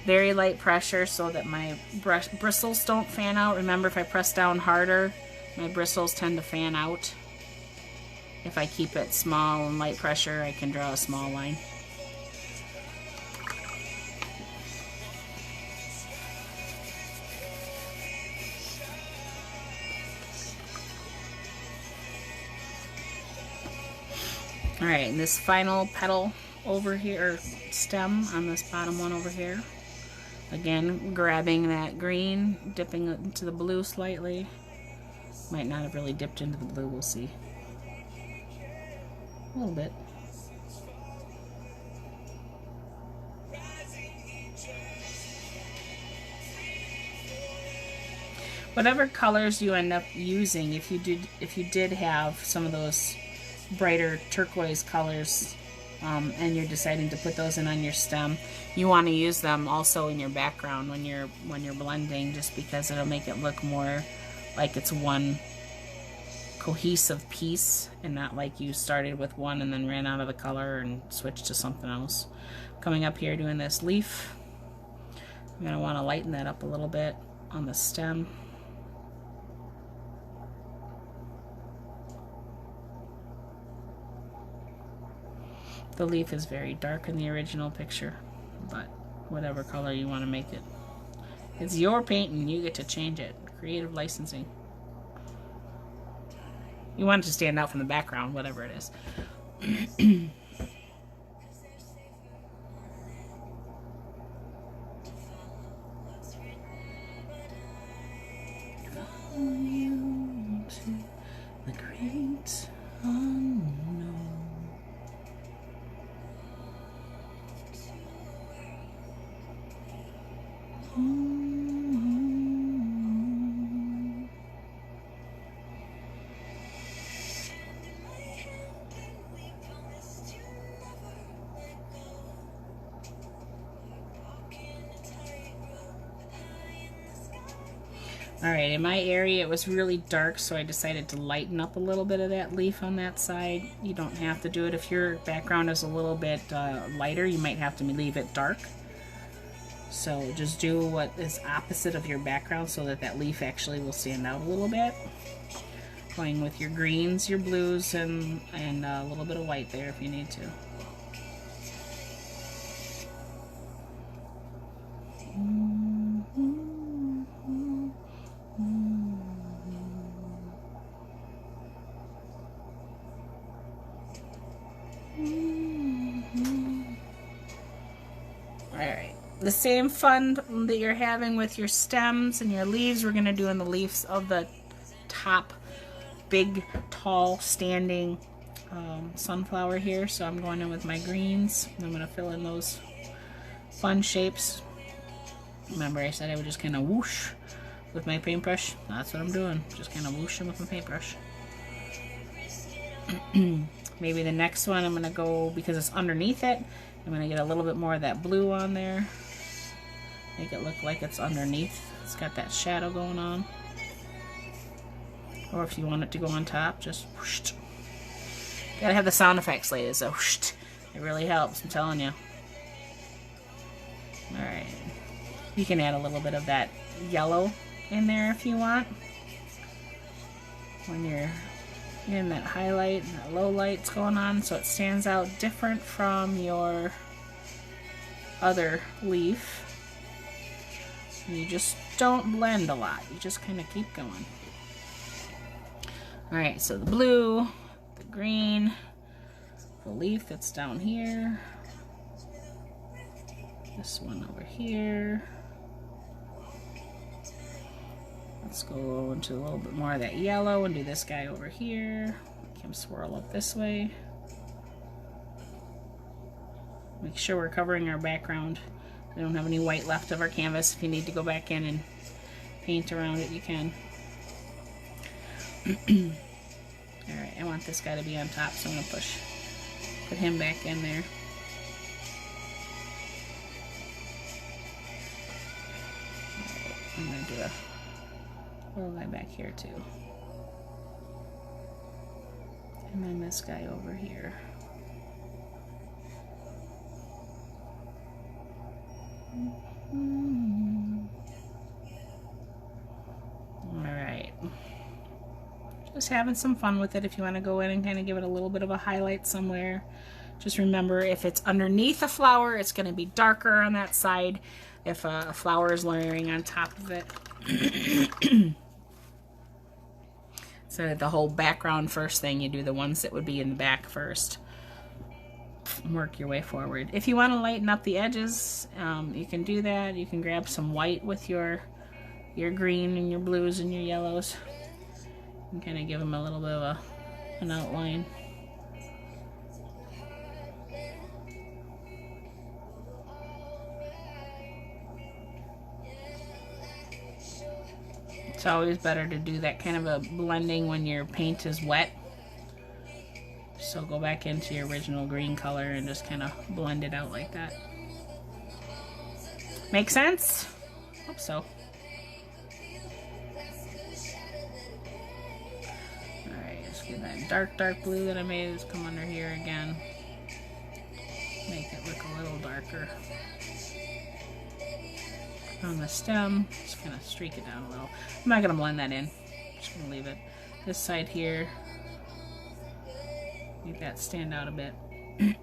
Very light pressure so that my bristles don't fan out. Remember, if I press down harder, my bristles tend to fan out. If I keep it small and light pressure, I can draw a small line. Alright, and this final petal over here, or stem on this bottom one over here. Again, grabbing that green, dipping it into the blue slightly. Might not have really dipped into the blue, we'll see. A little bit. Whatever colors you end up using, if you did have some of those brighter turquoise colors, and you're deciding to put those in on your stem, you want to use them also in your background when you're blending, just because it'll make it look more like it's one cohesive piece and not like you started with one and then ran out of the color and switched to something else. Coming up here doing this leaf, I'm going to want to lighten that up a little bit on the stem. The leaf is very dark in the original picture, but whatever color you want to make it. It's your paint and you get to change it. Creative licensing. You want it to stand out from the background, whatever it is. The great unknown. Alright, in my area it was really dark, so I decided to lighten up a little bit of that leaf on that side. You don't have to do it. If your background is a little bit lighter, you might have to leave it dark. So just do what is opposite of your background so that that leaf actually will stand out a little bit. Going with your greens, your blues, and a little bit of white there if you need to. Alright, the same fun that you're having with your stems and your leaves, we're going to do in the leaves of the top big, tall, standing sunflower here. So I'm going in with my greens. I'm going to fill in those fun shapes. Remember I said I would just kind of whoosh with my paintbrush? That's what I'm doing. Just kind of whooshing with my paintbrush. Maybe the next one I'm going to go, because it's underneath it, I'm going to get a little bit more of that blue on there. Make it look like it's underneath. It's got that shadow going on. Or if you want it to go on top, just whoosh. Gotta have the sound effects later, so whoosh. It really helps, I'm telling you. Alright. You can add a little bit of that yellow in there if you want. When you're in that highlight and that low light's going on, so it stands out different from your other leaf. And you just don't blend a lot. You just kind of keep going. All right, so the blue, the green, the leaf that's down here, this one over here. Let's go into a little bit more of that yellow and do this guy over here. Make him swirl up this way. Make sure we're covering our background. We don't have any white left of our canvas. If you need to go back in and paint around it, you can. Alright, I want this guy to be on top, so I'm going to put him back in there. Right, I'm going to do a little guy back here too. And then this guy over here. Alright. Just having some fun with it. If you want to go in and kind of give it a little bit of a highlight somewhere. Just remember, if it's underneath a flower, it's going to be darker on that side. If a flower is layering on top of it. So the whole background first thing, you do the ones that would be in the back first. Work your way forward. If you want to lighten up the edges, you can do that. You can grab some white with your green and your blues and your yellows and kind of give them a little bit of an outline. It's always better to do that kind of a blending when your paint is wet. So go back into your original green color and just kind of blend it out like that. Make sense? Hope so. Alright, let's get that dark blue that I made. Let's come under here again. Make it look a little darker. On the stem, just gonna streak it down a little. I'm not gonna blend that in. Just gonna leave it. This side here. Make that stand out a bit.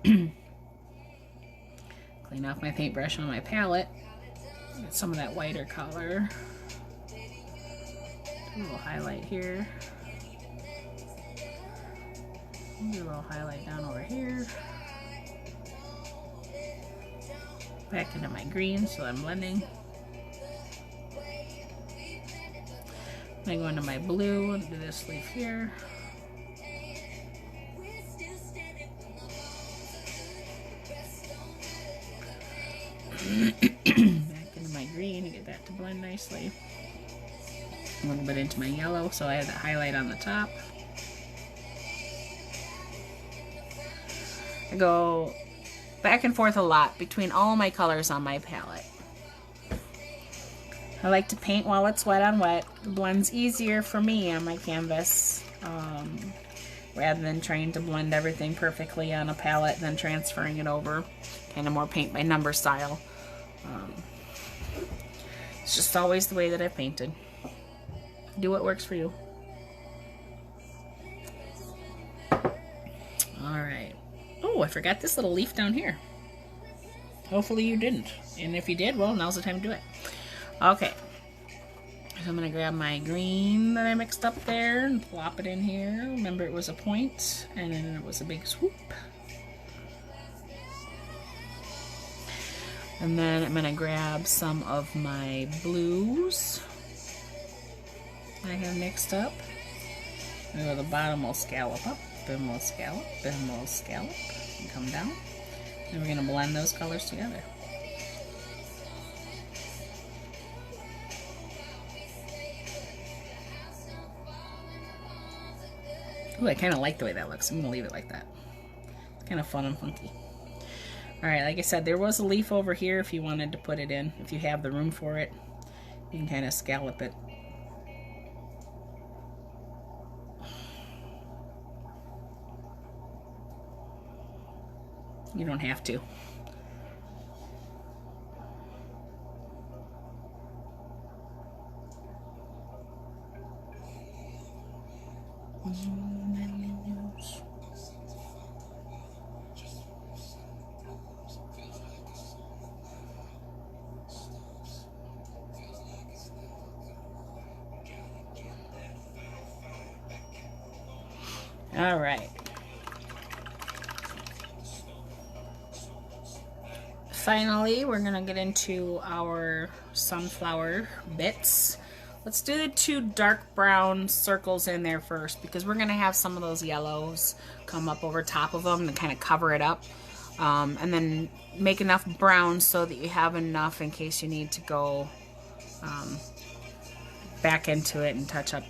Clean off my paintbrush on my palette. Get some of that whiter color. Do a little highlight here. Do a little highlight down over here. Back into my green so I'm blending. I go into my blue and do this leaf here. Back into my green and get that to blend nicely. A little bit into my yellow, so I have that highlight on the top. I go back and forth a lot between all my colors on my palette. I like to paint while it's wet on wet. It blends easier for me on my canvas rather than trying to blend everything perfectly on a palette and then transferring it over. Kind of more paint by number style. It's just always the way that I painted. Do what works for you. Alright. Oh, I forgot this little leaf down here. Hopefully you didn't. And if you did, well, now's the time to do it. Okay. So I'm going to grab my green that I mixed up there and plop it in here. Remember, it was a point, and then it was a big swoop. And then I'm going to grab some of my blues I have mixed up. And go to the bottom, we'll scallop up, then we'll scallop, then we'll scallop, and come down. And we're going to blend those colors together. Ooh, I kind of like the way that looks. I'm going to leave it like that. It's kind of fun and funky. Alright, like I said, there was a leaf over here if you wanted to put it in. If you have the room for it, you can kind of scallop it. You don't have to. All right. Finally, we're gonna get into our sunflower bits. Let's do the 2 dark brown circles in there first, because we're gonna have some of those yellows come up over top of them to kind of cover it up. And then make enough brown so that you have enough in case you need to go back into it and touch up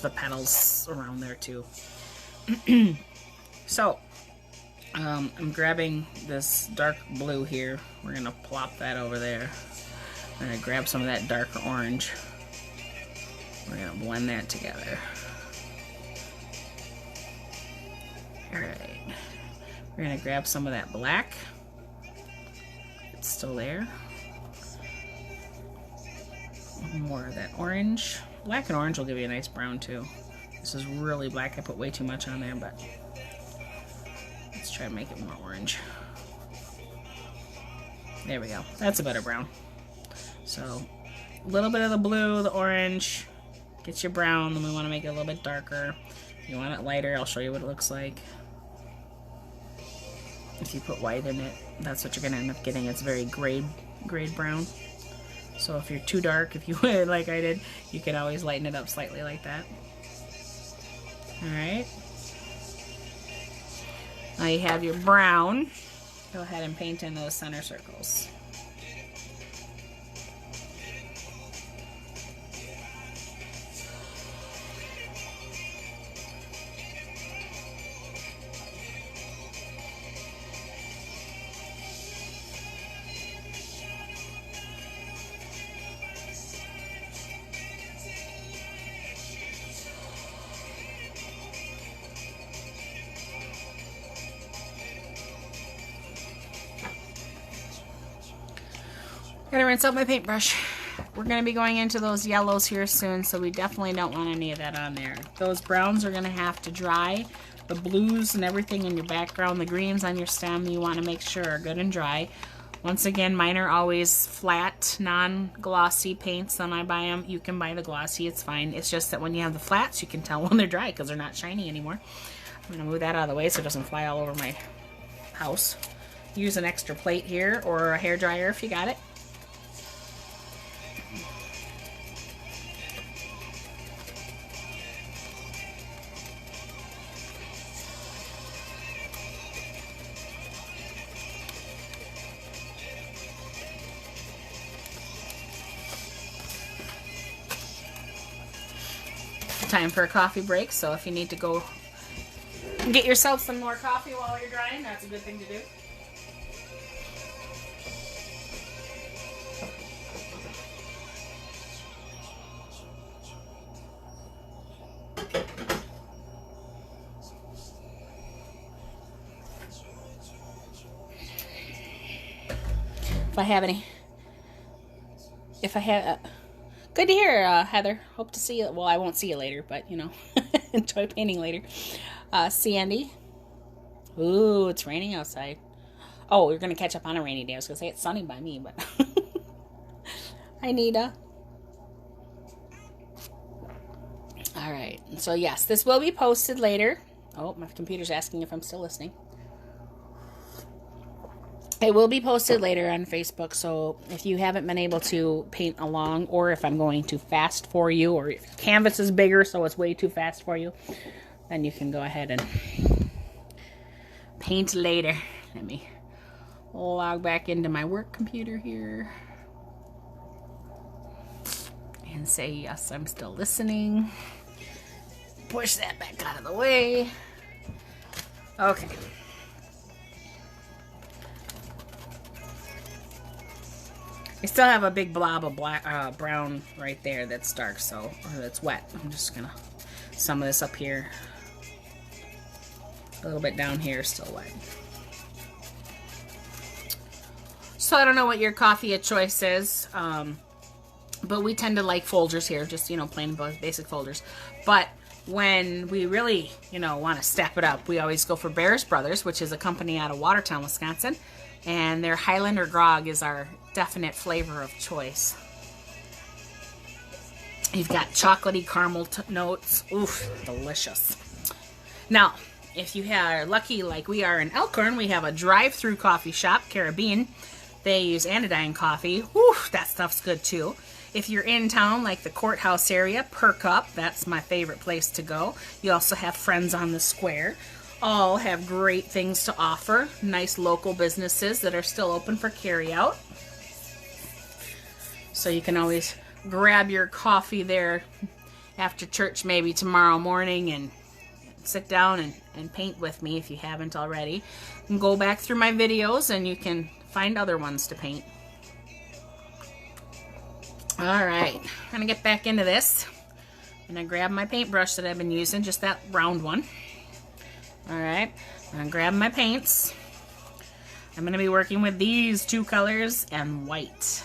the petals around there too. So I'm grabbing this dark blue here. We're gonna plop that over there. I'm gonna grab some of that darker orange. We're gonna blend that together. Alright. We're gonna grab some of that black. It's still there. More of that orange. Black and orange will give you a nice brown too. This is really black. I put way too much on there, but let's try to make it more orange. There we go. That's a better brown. So a little bit of the blue, the orange, get your brown, then we want to make it a little bit darker. If you want it lighter, I'll show you what it looks like. If you put white in it, that's what you're going to end up getting. It's very grade brown. So if you're too dark, if you would, like I did, you can always lighten it up slightly like that. Alright. Now you have your brown. Go ahead and paint in those center circles. Gotta rinse out my paintbrush. We're gonna be going into those yellows here soon, so we definitely don't want any of that on there. Those browns are gonna have to dry. The blues and everything in your background, the greens on your stem, you want to make sure are good and dry. Once again, mine are always flat, non-glossy paints. When I buy them, you can buy the glossy, it's fine. It's just that when you have the flats, you can tell when they're dry because they're not shiny anymore. I'm gonna move that out of the way so it doesn't fly all over my house. Use an extra plate here or a hairdryer if you got it. Time for a coffee break, so if you need to go get yourself some more coffee while you're drying, that's a good thing to do. If I have good to hear, Heather. Hope to see you. Well, I won't see you later, but, you know, enjoy painting later. Sandy. Ooh, it's raining outside. Oh, you're going to catch up on a rainy day. I was going to say it's sunny by me, but... Hi, Nita. All right. So, yes, this will be posted later. Oh, my computer's asking if I'm still listening. It will be posted later on Facebook, so if you haven't been able to paint along, or if I'm going too fast for you, or if your canvas is bigger so it's way too fast for you, then you can go ahead and paint later. Let me log back into my work computer here and say yes, I'm still listening. Push that back out of the way. Okay. I still have a big blob of black, brown right there that's dark, so, or that's wet. I'm just gonna some of this up here. A little bit down here is still wet. So I don't know what your coffee of choice is, but we tend to like Folgers here, just, you know, plain basic Folgers. But when we really, you know, want to step it up, we always go for Bears Brothers, which is a company out of Watertown, Wisconsin. And their Highlander Grog is our definite flavor of choice. You've got chocolatey caramel notes. Oof, delicious. Now, if you are lucky like we are in Elkhorn, we have a drive-through coffee shop, Caribbean. They use anodyne coffee. Whew, that stuff's good too. If you're in town, like the courthouse area, Perk Up, that's my favorite place to go. You also have Friends on the Square. All have great things to offer. Nice local businesses that are still open for carryout. So you can always grab your coffee there after church maybe tomorrow morning and sit down and paint with me if you haven't already. And go back through my videos and you can find other ones to paint. Alright, I'm gonna get back into this. I'm gonna grab my paintbrush that I've been using, just that round one. Alright, I'm gonna grab my paints. I'm gonna be working with these two colors and white.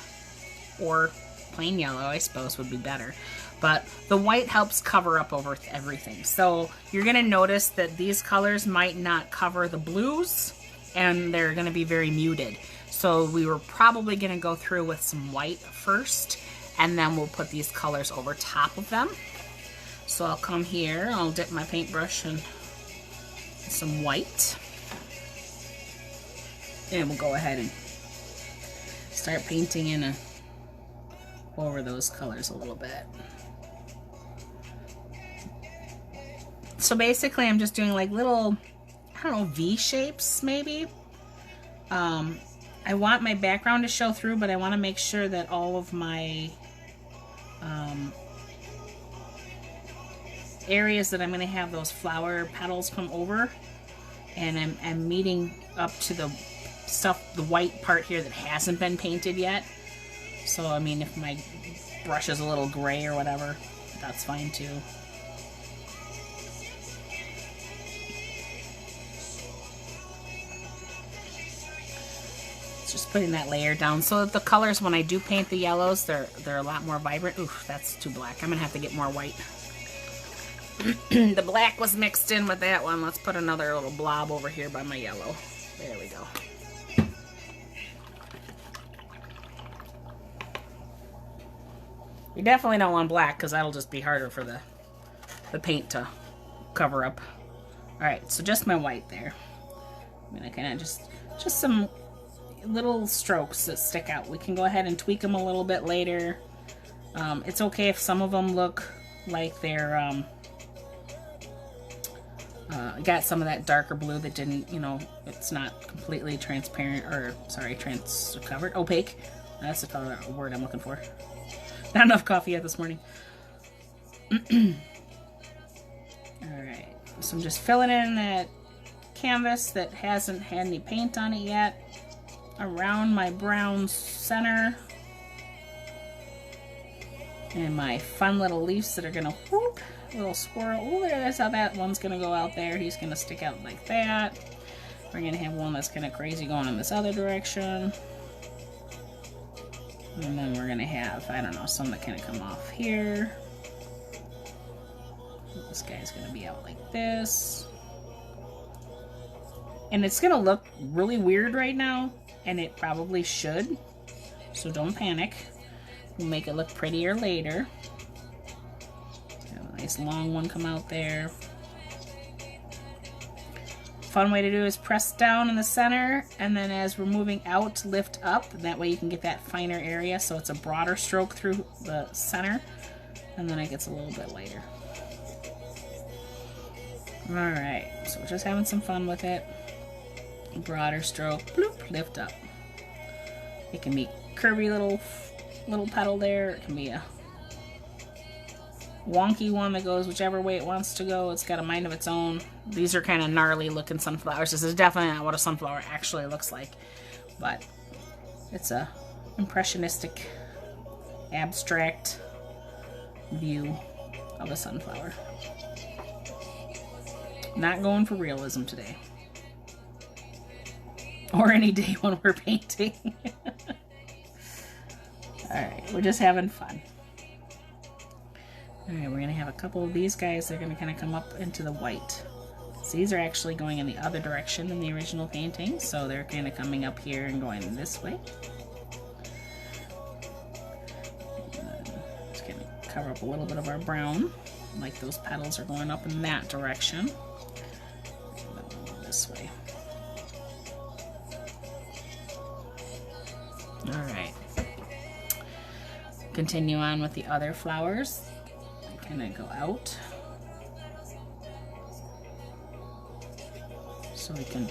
Or plain yellow, I suppose, would be better. But the white helps cover up over everything. So you're gonna notice that these colors might not cover the blues, and they're gonna be very muted. So we were probably gonna go through with some white first, and then we'll put these colors over top of them. So I'll come here, I'll dip my paintbrush in some white. And we'll go ahead and start painting in over those colors a little bit. So basically I'm just doing like little, I don't know, V shapes maybe. I want my background to show through, but I want to make sure that all of my areas that I'm going to have those flower petals come over, and I'm meeting up to the stuff, the white part here that hasn't been painted yet. So I mean, if my brush is a little gray or whatever, that's fine too. Just putting that layer down so that the colors, when I do paint the yellows, they're a lot more vibrant. Oof, that's too black. I'm gonna have to get more white. The black was mixed in with that one. Let's put another little blob over here by my yellow. There we go. You definitely don't want black because that'll just be harder for the paint to cover up. Alright, so just my white there. I'm gonna kind of just some little strokes that stick out. We can go ahead and tweak them a little bit later. It's okay if some of them look like they're got some of that darker blue that didn't, you know, it's not completely transparent, or sorry, covered, opaque. That's the word I'm looking for. Not enough coffee yet this morning. Alright, so I'm just filling in that canvas that hasn't had any paint on it yet around my brown center. And my fun little leaves that are gonna whoop, little squirrel. Oh, there's how that one's gonna go out there. He's gonna stick out like that. We're gonna have one that's kind of crazy going in this other direction. And then we're gonna have, I don't know, some that kind of come off here. This guy's gonna be out like this. And it's gonna look really weird right now, and it probably should. So don't panic. We'll make it look prettier later. Have a nice long one come out there. Fun way to do is press down in the center, and then as we're moving out, lift up. That way you can get that finer area, so it's a broader stroke through the center, and then it gets a little bit lighter. Alright, so we're just having some fun with it. Broader stroke, bloop, lift up. It can be curvy little petal there. It can be a wonky one that goes whichever way it wants to go. It's got a mind of its own. These are kind of gnarly looking sunflowers. This is definitely not what a sunflower actually looks like, but it's a impressionistic, abstract view of a sunflower. Not going for realism today. Or any day when we're painting. Alright, we're just having fun. Alright, we're going to have a couple of these guys. They're going to kind of come up into the white. So these are actually going in the other direction than the original painting. So they're kind of coming up here and going this way. Just going to cover up a little bit of our brown. Like those petals are going up in that direction. this way. All right. Continue on with the other flowers. Kind of go out. So we can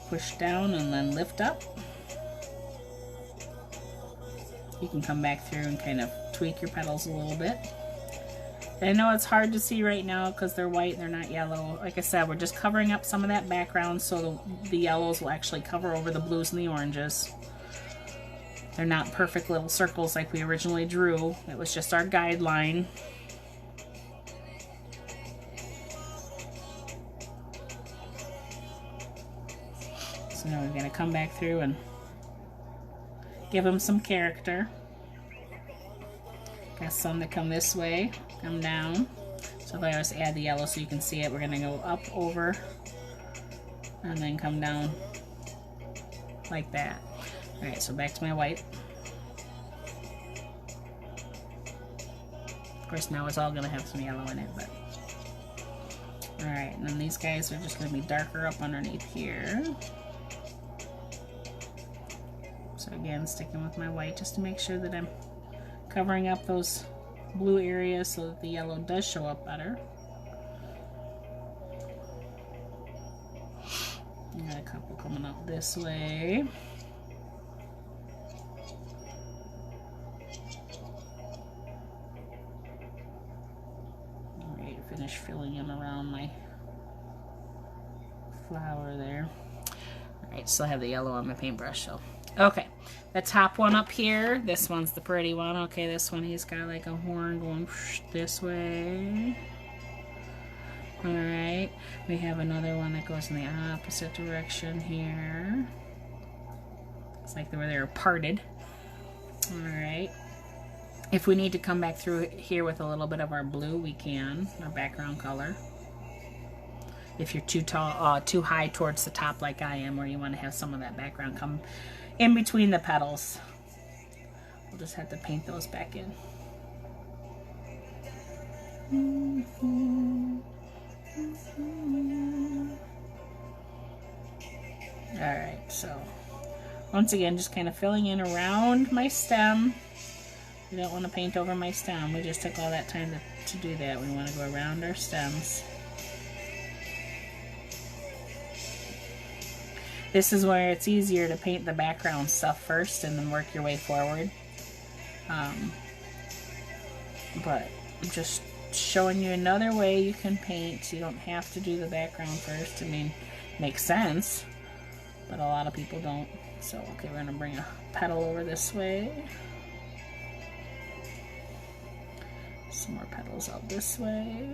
push down and then lift up. You can come back through and kind of tweak your petals a little bit. I know it's hard to see right now because they're white and they're not yellow. Like I said, we're just covering up some of that background so the yellows will actually cover over the blues and the oranges. They're not perfect little circles like we originally drew. It was just our guideline. So now we're going to come back through and give them some character. Got some that come this way, come down. So if I just add the yellow so you can see it, we're going to go up, over, and then come down like that. Alright, so back to my white. Of course, now it's all going to have some yellow in it, but... Alright, and then these guys are just going to be darker up underneath here. So again, sticking with my white just to make sure that I'm covering up those blue areas so that the yellow does show up better. Got a couple coming up this way. Alright, finish filling in around my flower there. Alright, still have the yellow on my paintbrush, so. Okay, the top one up here, this one's the pretty one. Okay, this one, he's got like a horn going this way. Alright, we have another one that goes in the opposite direction here. It's like where they were parted. Alright. If we need to come back through here with a little bit of our blue, we can, our background color. If you're too tall, too high towards the top like I am, or you want to have some of that background come in between the petals, we'll just have to paint those back in. Alright, so once again, just kind of filling in around my stem. We don't want to paint over my stem. We just took all that time to do that. We want to go around our stems. This is where it's easier to paint the background stuff first and then work your way forward. But I'm just showing you another way you can paint. You don't have to do the background first. I mean, it makes sense, but a lot of people don't. So, okay, we're going to bring a petal over this way. Some more petals out this way.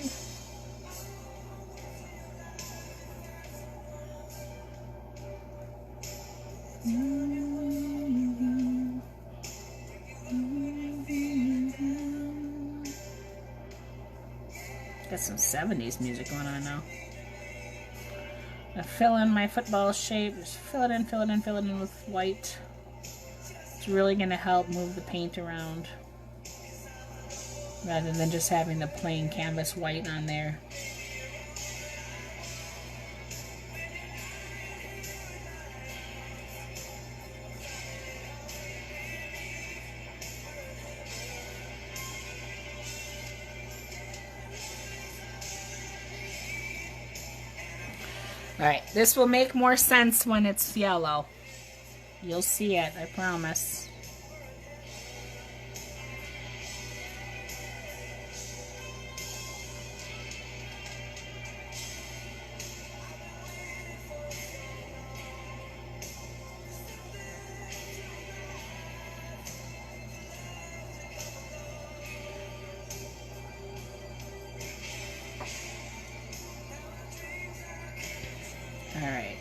Got some 70s music going on now. I fill in my football shape. Just fill it in, fill it in, fill it in with white. It's really going to help move the paint around, rather than just having the plain canvas white on there. Alright, this will make more sense when it's yellow. You'll see it, I promise. Alright,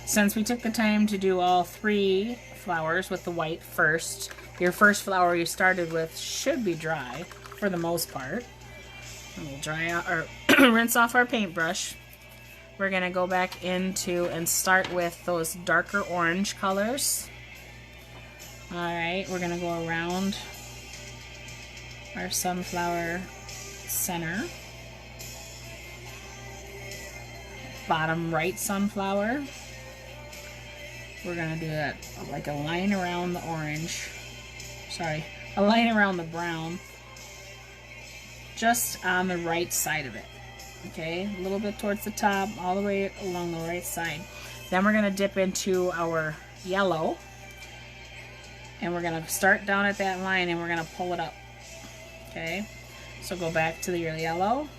since we took the time to do all 3 flowers with the white first, your first flower you started with should be dry for the most part. And we'll dry out or rinse off our paintbrush. We're going to go back into and start with those darker orange colors. Alright, we're going to go around our sunflower center. bottom right sunflower, we're gonna do that like a line around the orange. Sorry, a line around the brown, just on the right side of it. Okay, a little bit towards the top, all the way along the right side. Then we're gonna dip into our yellow, and we're gonna start down at that line, and we're gonna pull it up. Okay, so go back to your yellow,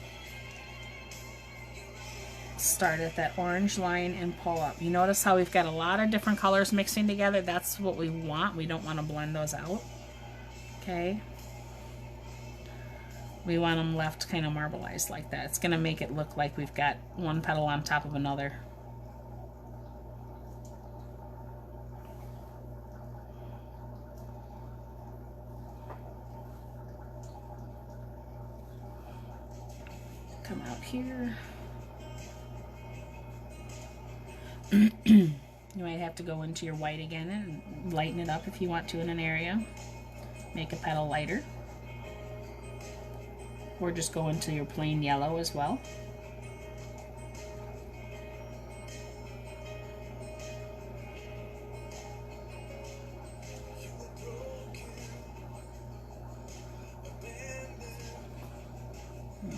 start at that orange line and pull up. You notice how we've got a lot of different colors mixing together? That's what we want. We don't want to blend those out. Okay, we want them left kind of marbleized like that. It's going to make it look like we've got one petal on top of another. Come out here. You might have to go into your white again and lighten it up if you want to in an area. Make a petal lighter. Or just go into your plain yellow as well.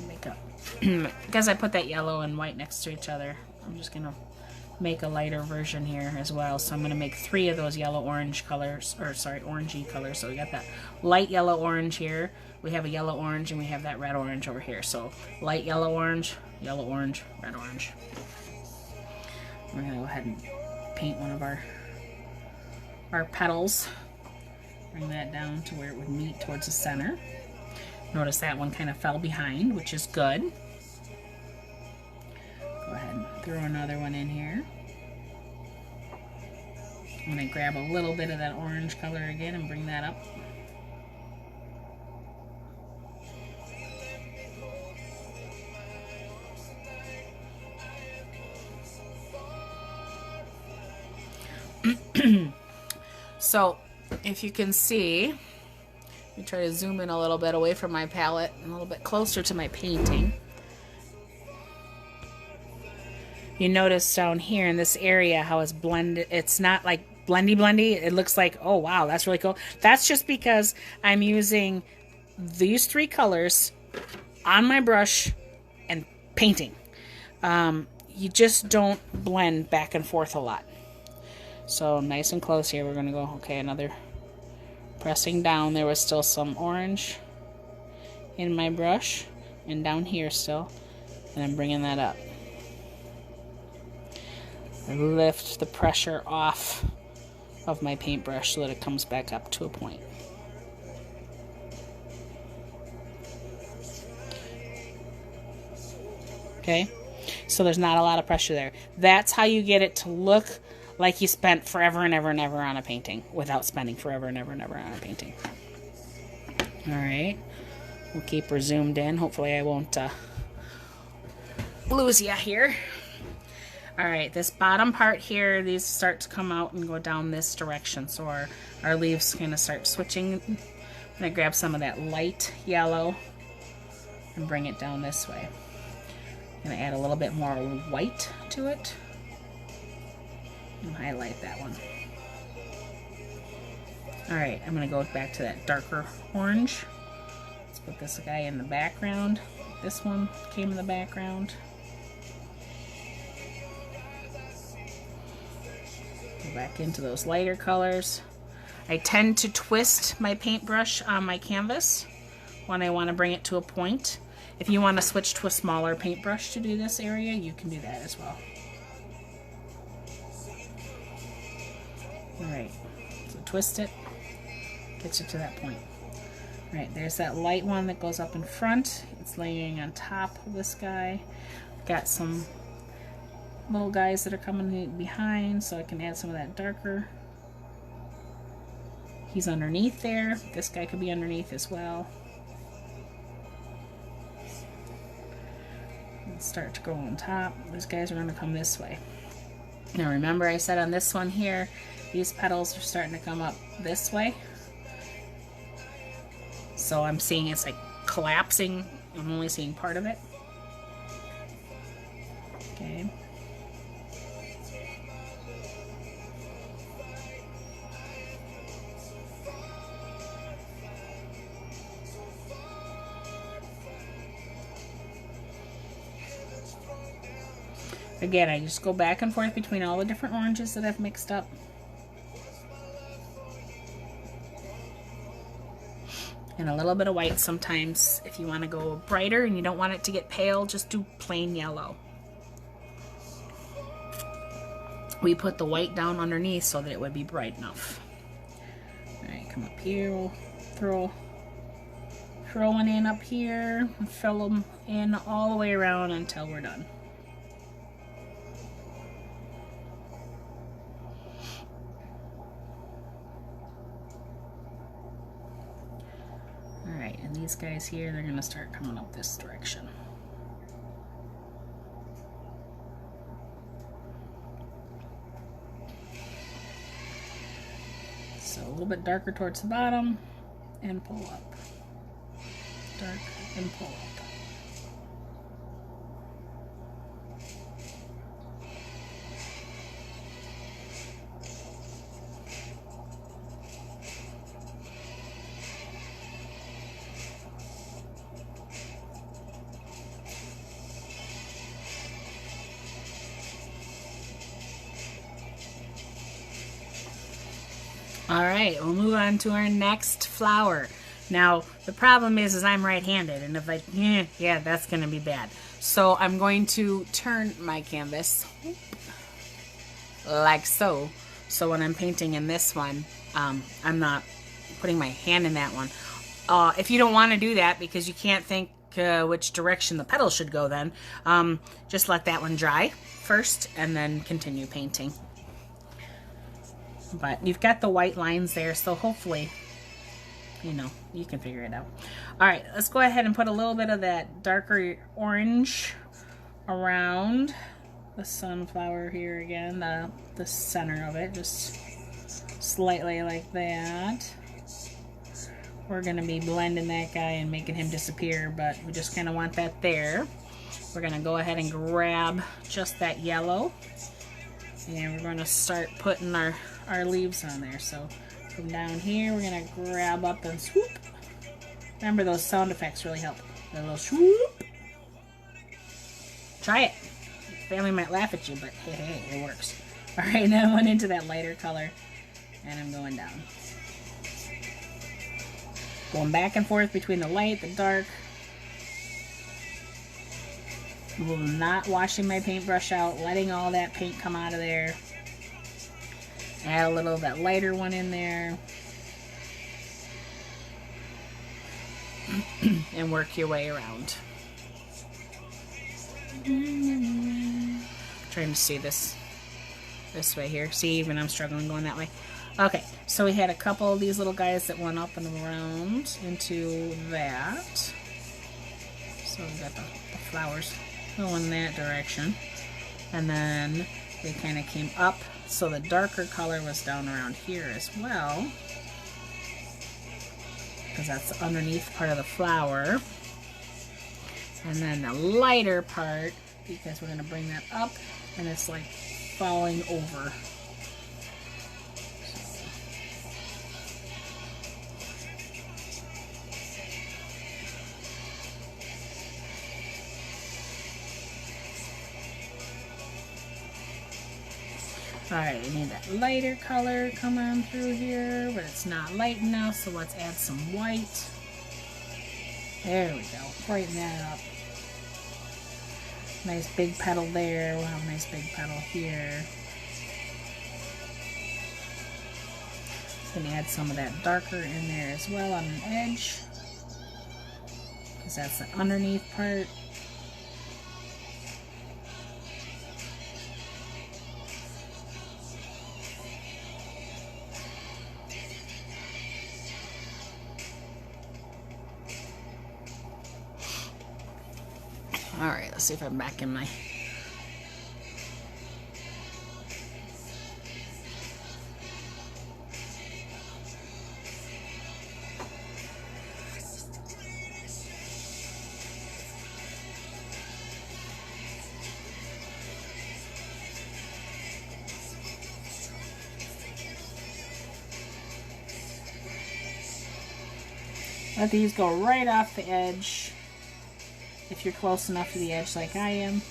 Make up. Because I put that yellow and white next to each other, I'm just going to make a lighter version here as well. So I'm going to make 3 of those yellow-orange colors, or sorry, orangey colors. So we got that light yellow-orange here. We have a yellow-orange, and we have that red-orange over here. So light yellow-orange, yellow-orange, red-orange. We're going to go ahead and paint one of our petals. Bring that down to where it would meet towards the center. Notice that one kind of fell behind, which is good. Go ahead and throw another one in here. I'm going to grab a little bit of that orange color again and bring that up. So, if you can see, let me try to zoom in a little bit away from my palette and a little bit closer to my painting. You notice down here in this area how it's blended. It's not like blendy. It looks like, oh wow, that's really cool. That's just because I'm using these 3 colors on my brush and painting. You just don't blend back and forth a lot. So nice and close here. We're going to go, okay, another pressing down. There was still some orange in my brush and down here still. And I'm bringing that up. I lift the pressure off of my paintbrush so that it comes back up to a point. Okay, so there's not a lot of pressure there. That's how you get it to look like you spent forever and ever and ever on a painting without spending forever and ever and ever on a painting. Alright, we'll keep her zoomed in. Hopefully I won't lose ya here. Alright, this bottom part here, these start to come out and go down this direction. So our leaves kind of start switching. I'm going to grab some of that light yellow and bring it down this way. I'm going to add a little bit more white to it. And highlight that one. Alright, I'm going to go back to that darker orange. Let's put this guy in the background. This one came in the background. Go back into those lighter colors. I tend to twist my paintbrush on my canvas when I want to bring it to a point. If you want to switch to a smaller paintbrush to do this area, you can do that as well. Alright, so twist it, gets you to that point. Alright, there's that light one that goes up in front. It's laying on top of this guy. Got some little guys that are coming behind, so I can add some of that darker. He's underneath there. This guy could be underneath as well. And start to go on top. These guys are going to come this way. Now remember I said on this one here, these petals are starting to come up this way. So I'm seeing it's like collapsing. I'm only seeing part of it. Okay. Again, I just go back and forth between all the different oranges that I've mixed up. And a little bit of white sometimes. If you want to go brighter and you don't want it to get pale, just do plain yellow. We put the white down underneath so that it would be bright enough. Alright, come up here. We'll throw one in up here and fill them in all the way around until we're done. Alright, and these guys here, they're going to start coming up this direction. So a little bit darker towards the bottom and pull up. Dark and pull up. All right, we'll move on to our next flower. Now, the problem is I'm right-handed, and if I, yeah, that's going to be bad. So I'm going to turn my canvas like so. So when I'm painting in this one, I'm not putting my hand in that one. If you don't want to do that because you can't think which direction the petals should go then, just let that one dry first and then continue painting. But you've got the white lines there, so hopefully, you know, you can figure it out. All right, let's go ahead and put a little bit of that darker orange around the sunflower here again, the center of it, just slightly like that. We're going to be blending that guy and making him disappear, but we just kind of want that there. We're going to go ahead and grab just that yellow, and we're going to start putting our leaves on there. So from down here, we're going to grab up and swoop. Remember, those sound effects really help. A little swoop. Try it. Family might laugh at you, but hey, it works. All right, now I went into that lighter color, and I'm going down. Going back and forth between the light, the dark. I'm not washing my paintbrush out, letting all that paint come out of there. Add a little of that lighter one in there. And work your way around. Trying to see this way here. See, even I'm struggling going that way. Okay, so we had a couple of these little guys that went up and around into that. So we got the flowers going that direction. And then they kind of came up. So the darker color was down around here as well, because that's the underneath part of the flower. And then the lighter part, because we're going to bring that up, and it's like falling over. Alright, we need that lighter color come on through here, but it's not light enough, so let's add some white. There we go. Brighten that up. Nice big petal there. We'll have a nice big petal here. Gonna add some of that darker in there as well on an edge, because that's the underneath part. Alright, let's see if I'm back in my... Let these go right off the edge. If you're close enough to the edge like I am.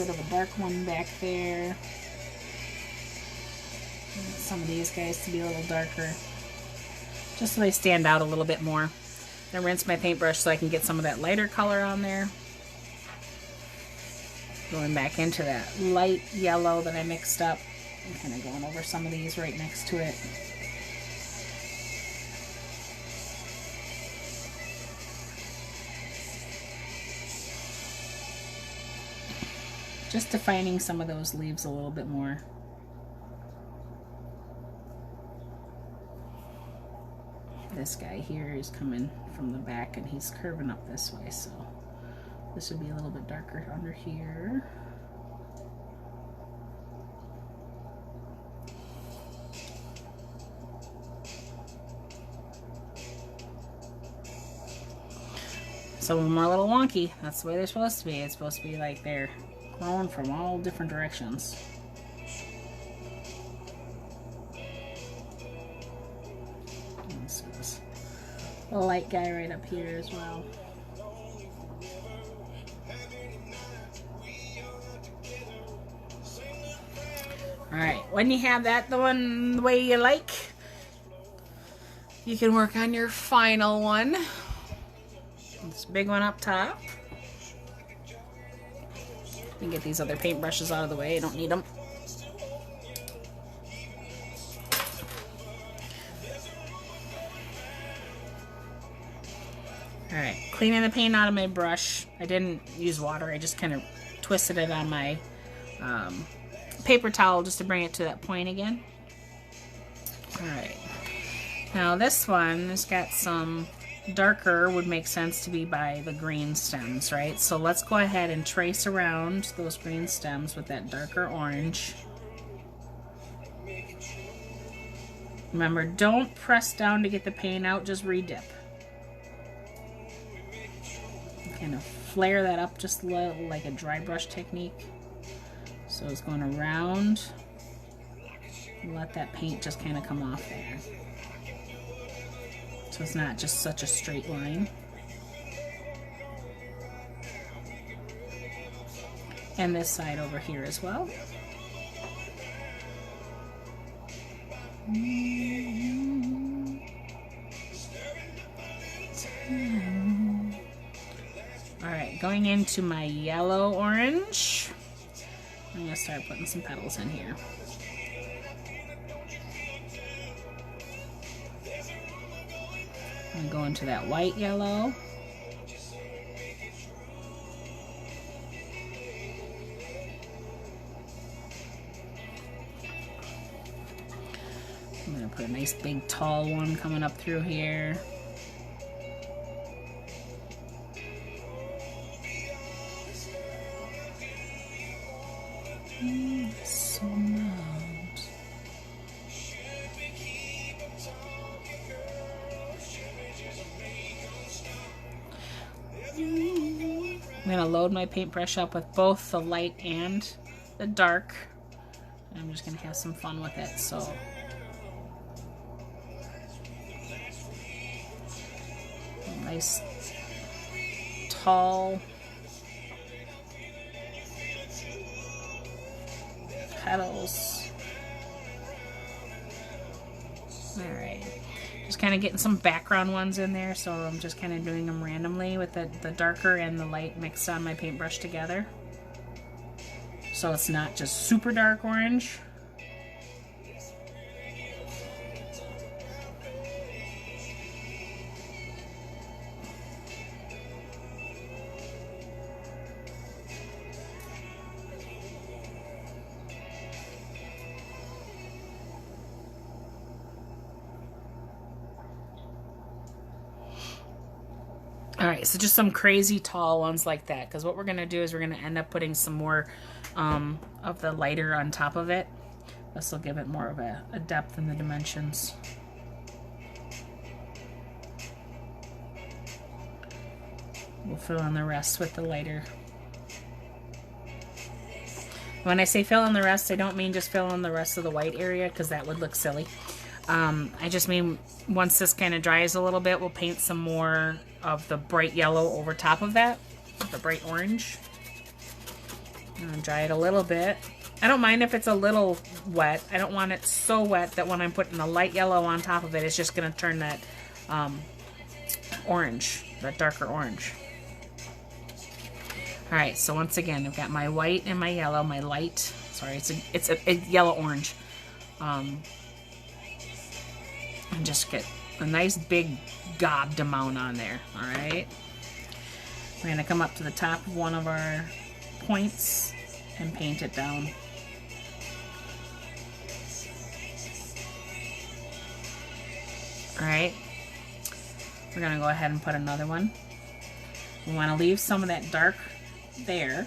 bit of a dark one back there. Some of these guys to be a little darker, just so they stand out a little bit more. Then rinse my paintbrush so I can get some of that lighter color on there. Going back into that light yellow that I mixed up. I'm kind of going over some of these right next to it. Just defining some of those leaves a little bit more. This guy here is coming from the back and he's curving up this way, so this would be a little bit darker under here. Some of them are a little wonky. That's the way they're supposed to be. It's supposed to be like they're growing from all different directions. This is a light guy right up here as well. Alright, when you have that the way you like, you can work on your final one. This big one up top. And get these other paintbrushes out of the way. I don't need them. Alright, cleaning the paint out of my brush. I didn't use water. I just kind of twisted it on my paper towel just to bring it to that point again. Alright. Now this one has got some darker, would make sense to be by the green stems, right? So let's go ahead and trace around those green stems with that darker orange. Remember, don't press down to get the paint out, just redip. Kind of flare that up just like a dry brush technique. So it's going around. Let that paint just kind of come off there. So it's not just such a straight line. And this side over here as well. Alright, going into my yellow orange. I'm going to start putting some petals in here. I'm going to go into that white yellow. I'm going to put a nice big tall one coming up through here. So nice. I'm going to load my paintbrush up with both the light and the dark. I'm just going to have some fun with it. So nice tall petals. Alright, just kind of getting some background ones in there, so I'm just kind of doing them randomly with the darker and the light mixed on my paintbrush together. So it's not just super dark orange. Alright, so just some crazy tall ones like that, because what we're going to do is we're going to end up putting some more of the lighter on top of it. This will give it more of a depth in the dimensions. We'll fill in the rest with the lighter. When I say fill in the rest, I don't mean just fill in the rest of the white area, because that would look silly. I just mean once this kind of dries a little bit, we'll paint some more of the bright yellow over top of that, the bright orange. I'm gonna dry it a little bit. I don't mind if it's a little wet. I don't want it so wet that when I'm putting the light yellow on top of it, it's just gonna turn that orange, that darker orange. All right, so once again, I've got my white and my yellow, my light. Sorry, it's a yellow orange. And just get a nice big gobbed amount on there. All right. We're gonna come up to the top of one of our points and paint it down. All right. We're gonna go ahead and put another one. We want to leave some of that dark there,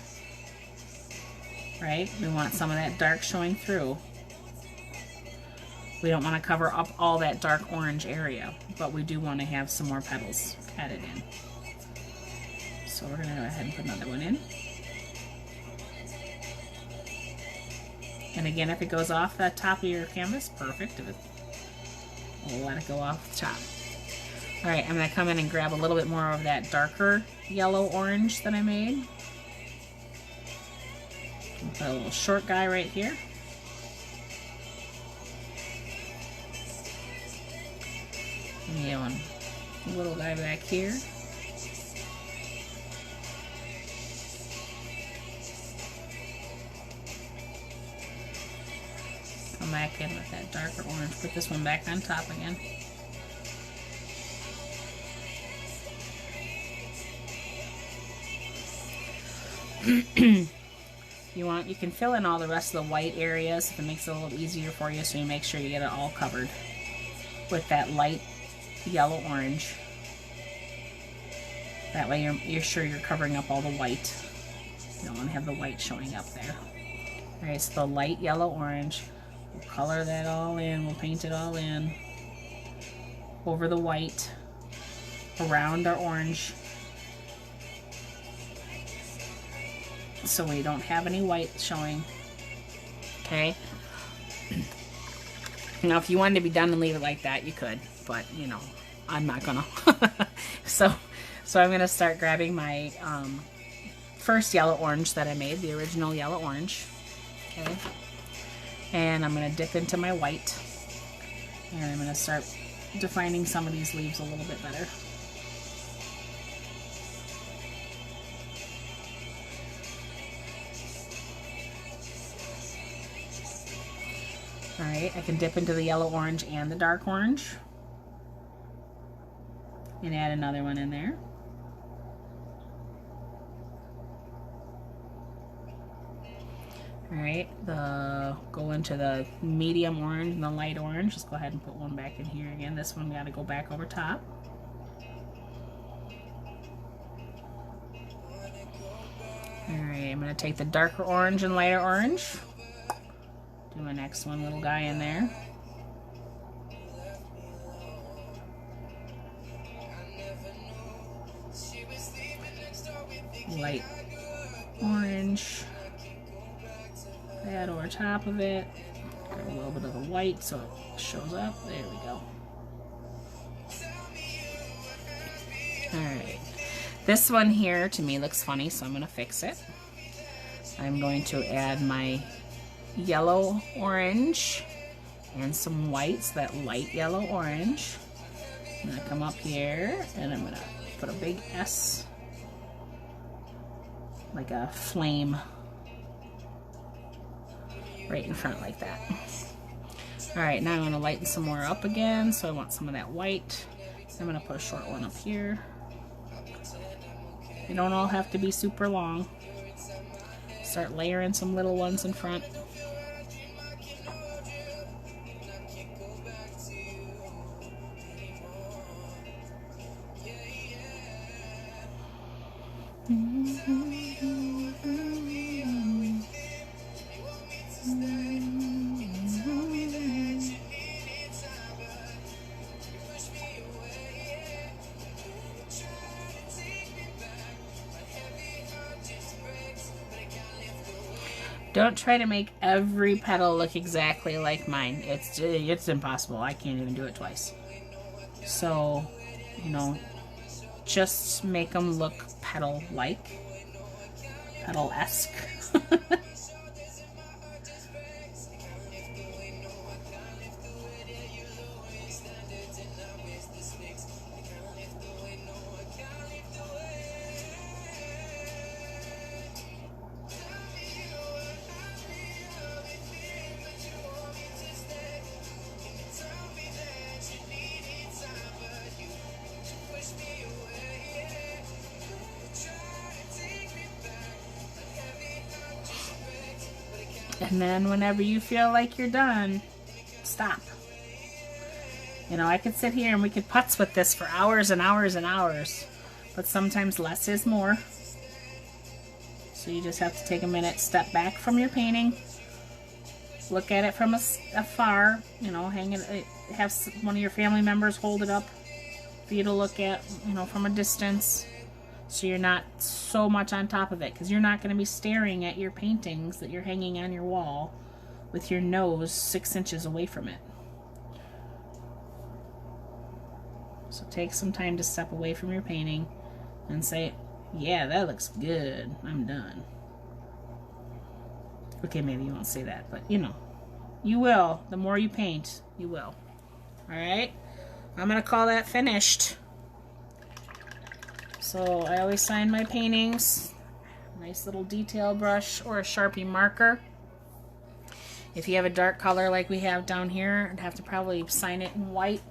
right? We want some of that dark showing through. We don't want to cover up all that dark orange area, but we do want to have some more petals added in. So we're going to go ahead and put another one in. And again, if it goes off the top of your canvas, perfect. We'll let it go off the top. All right, I'm going to come in and grab a little bit more of that darker yellow-orange that I made. Put a little short guy right here. And one little guy back here. Come back in with that darker orange. Put this one back on top again. You can fill in all the rest of the white areas if it makes it a little easier for you, so you make sure you get it all covered with that light yellow orange. That way you're sure you're covering up all the white. You don't want to have the white showing up there. Alright, so the light yellow orange, we'll color that all in, we'll paint it all in over the white around our orange, so we don't have any white showing. Okay. Now, if you wanted to be done and leave it like that, you could, but you know, I'm not gonna. so I'm gonna start grabbing my first yellow orange that I made, the original yellow orange. Okay. And I'm gonna dip into my white, and I'm gonna start defining some of these leaves a little bit better. Alright, I can dip into the yellow orange and the dark orange and add another one in there. Alright, go into the medium orange and the light orange. Let's go ahead and put one back in here again. This one got to go back over top. Alright, I'm going to take the darker orange and lighter orange. Do my next one little guy in there. Light orange. That over top of it. Got a little bit of the white so it shows up. There we go. Alright. This one here to me looks funny, so I'm going to fix it. I'm going to add my yellow orange and some whites, that light yellow orange. I'm going to come up here and I'm going to put a big S, like a flame, right in front like that. Alright, now I'm going to lighten some more up again, so I want some of that white. I'm going to put a short one up here. They don't all have to be super long. Start layering some little ones in front. Don't try to make every petal look exactly like mine. It's impossible. I can't even do it twice. So, you know, just make them look petal-like. pedal-esque. And then whenever you feel like you're done, stop. You know, I could sit here and we could putz with this for hours and hours and hours, but sometimes less is more. So you just have to take a minute, step back from your painting, look at it from afar, you know, hang it, have one of your family members hold it up for you to look at, you know, from a distance. So you're not so much on top of it, because you're not going to be staring at your paintings that you're hanging on your wall with your nose 6 inches away from it. So take some time to step away from your painting and say, yeah, that looks good, I'm done. Okay, maybe you won't say that, but you know, you will. The more you paint, you will. Alright? I'm going to call that finished. So I always sign my paintings. Nice little detail brush or a Sharpie marker. If you have a dark color like we have down here, I'd have to probably sign it in white.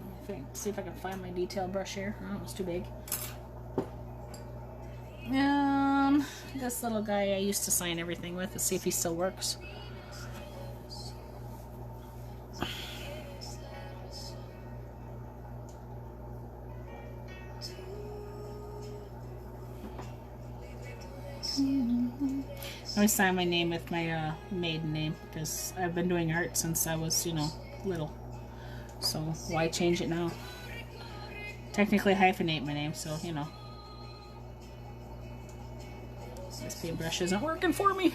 See if I can find my detail brush here. Oh, it's too big. This little guy I used to sign everything with. Let's see if he still works. I always sign my name with my maiden name, because I've been doing art since I was, you know, little. So why change it now? Technically hyphenate my name, so, you know. This paintbrush isn't working for me.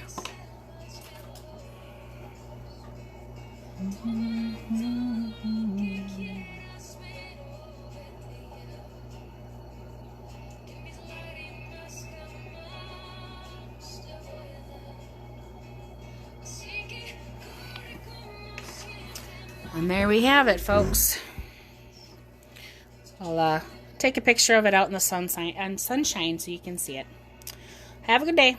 And there we have it, folks. I'll take a picture of it out in the sunshine so you can see it. Have a good day.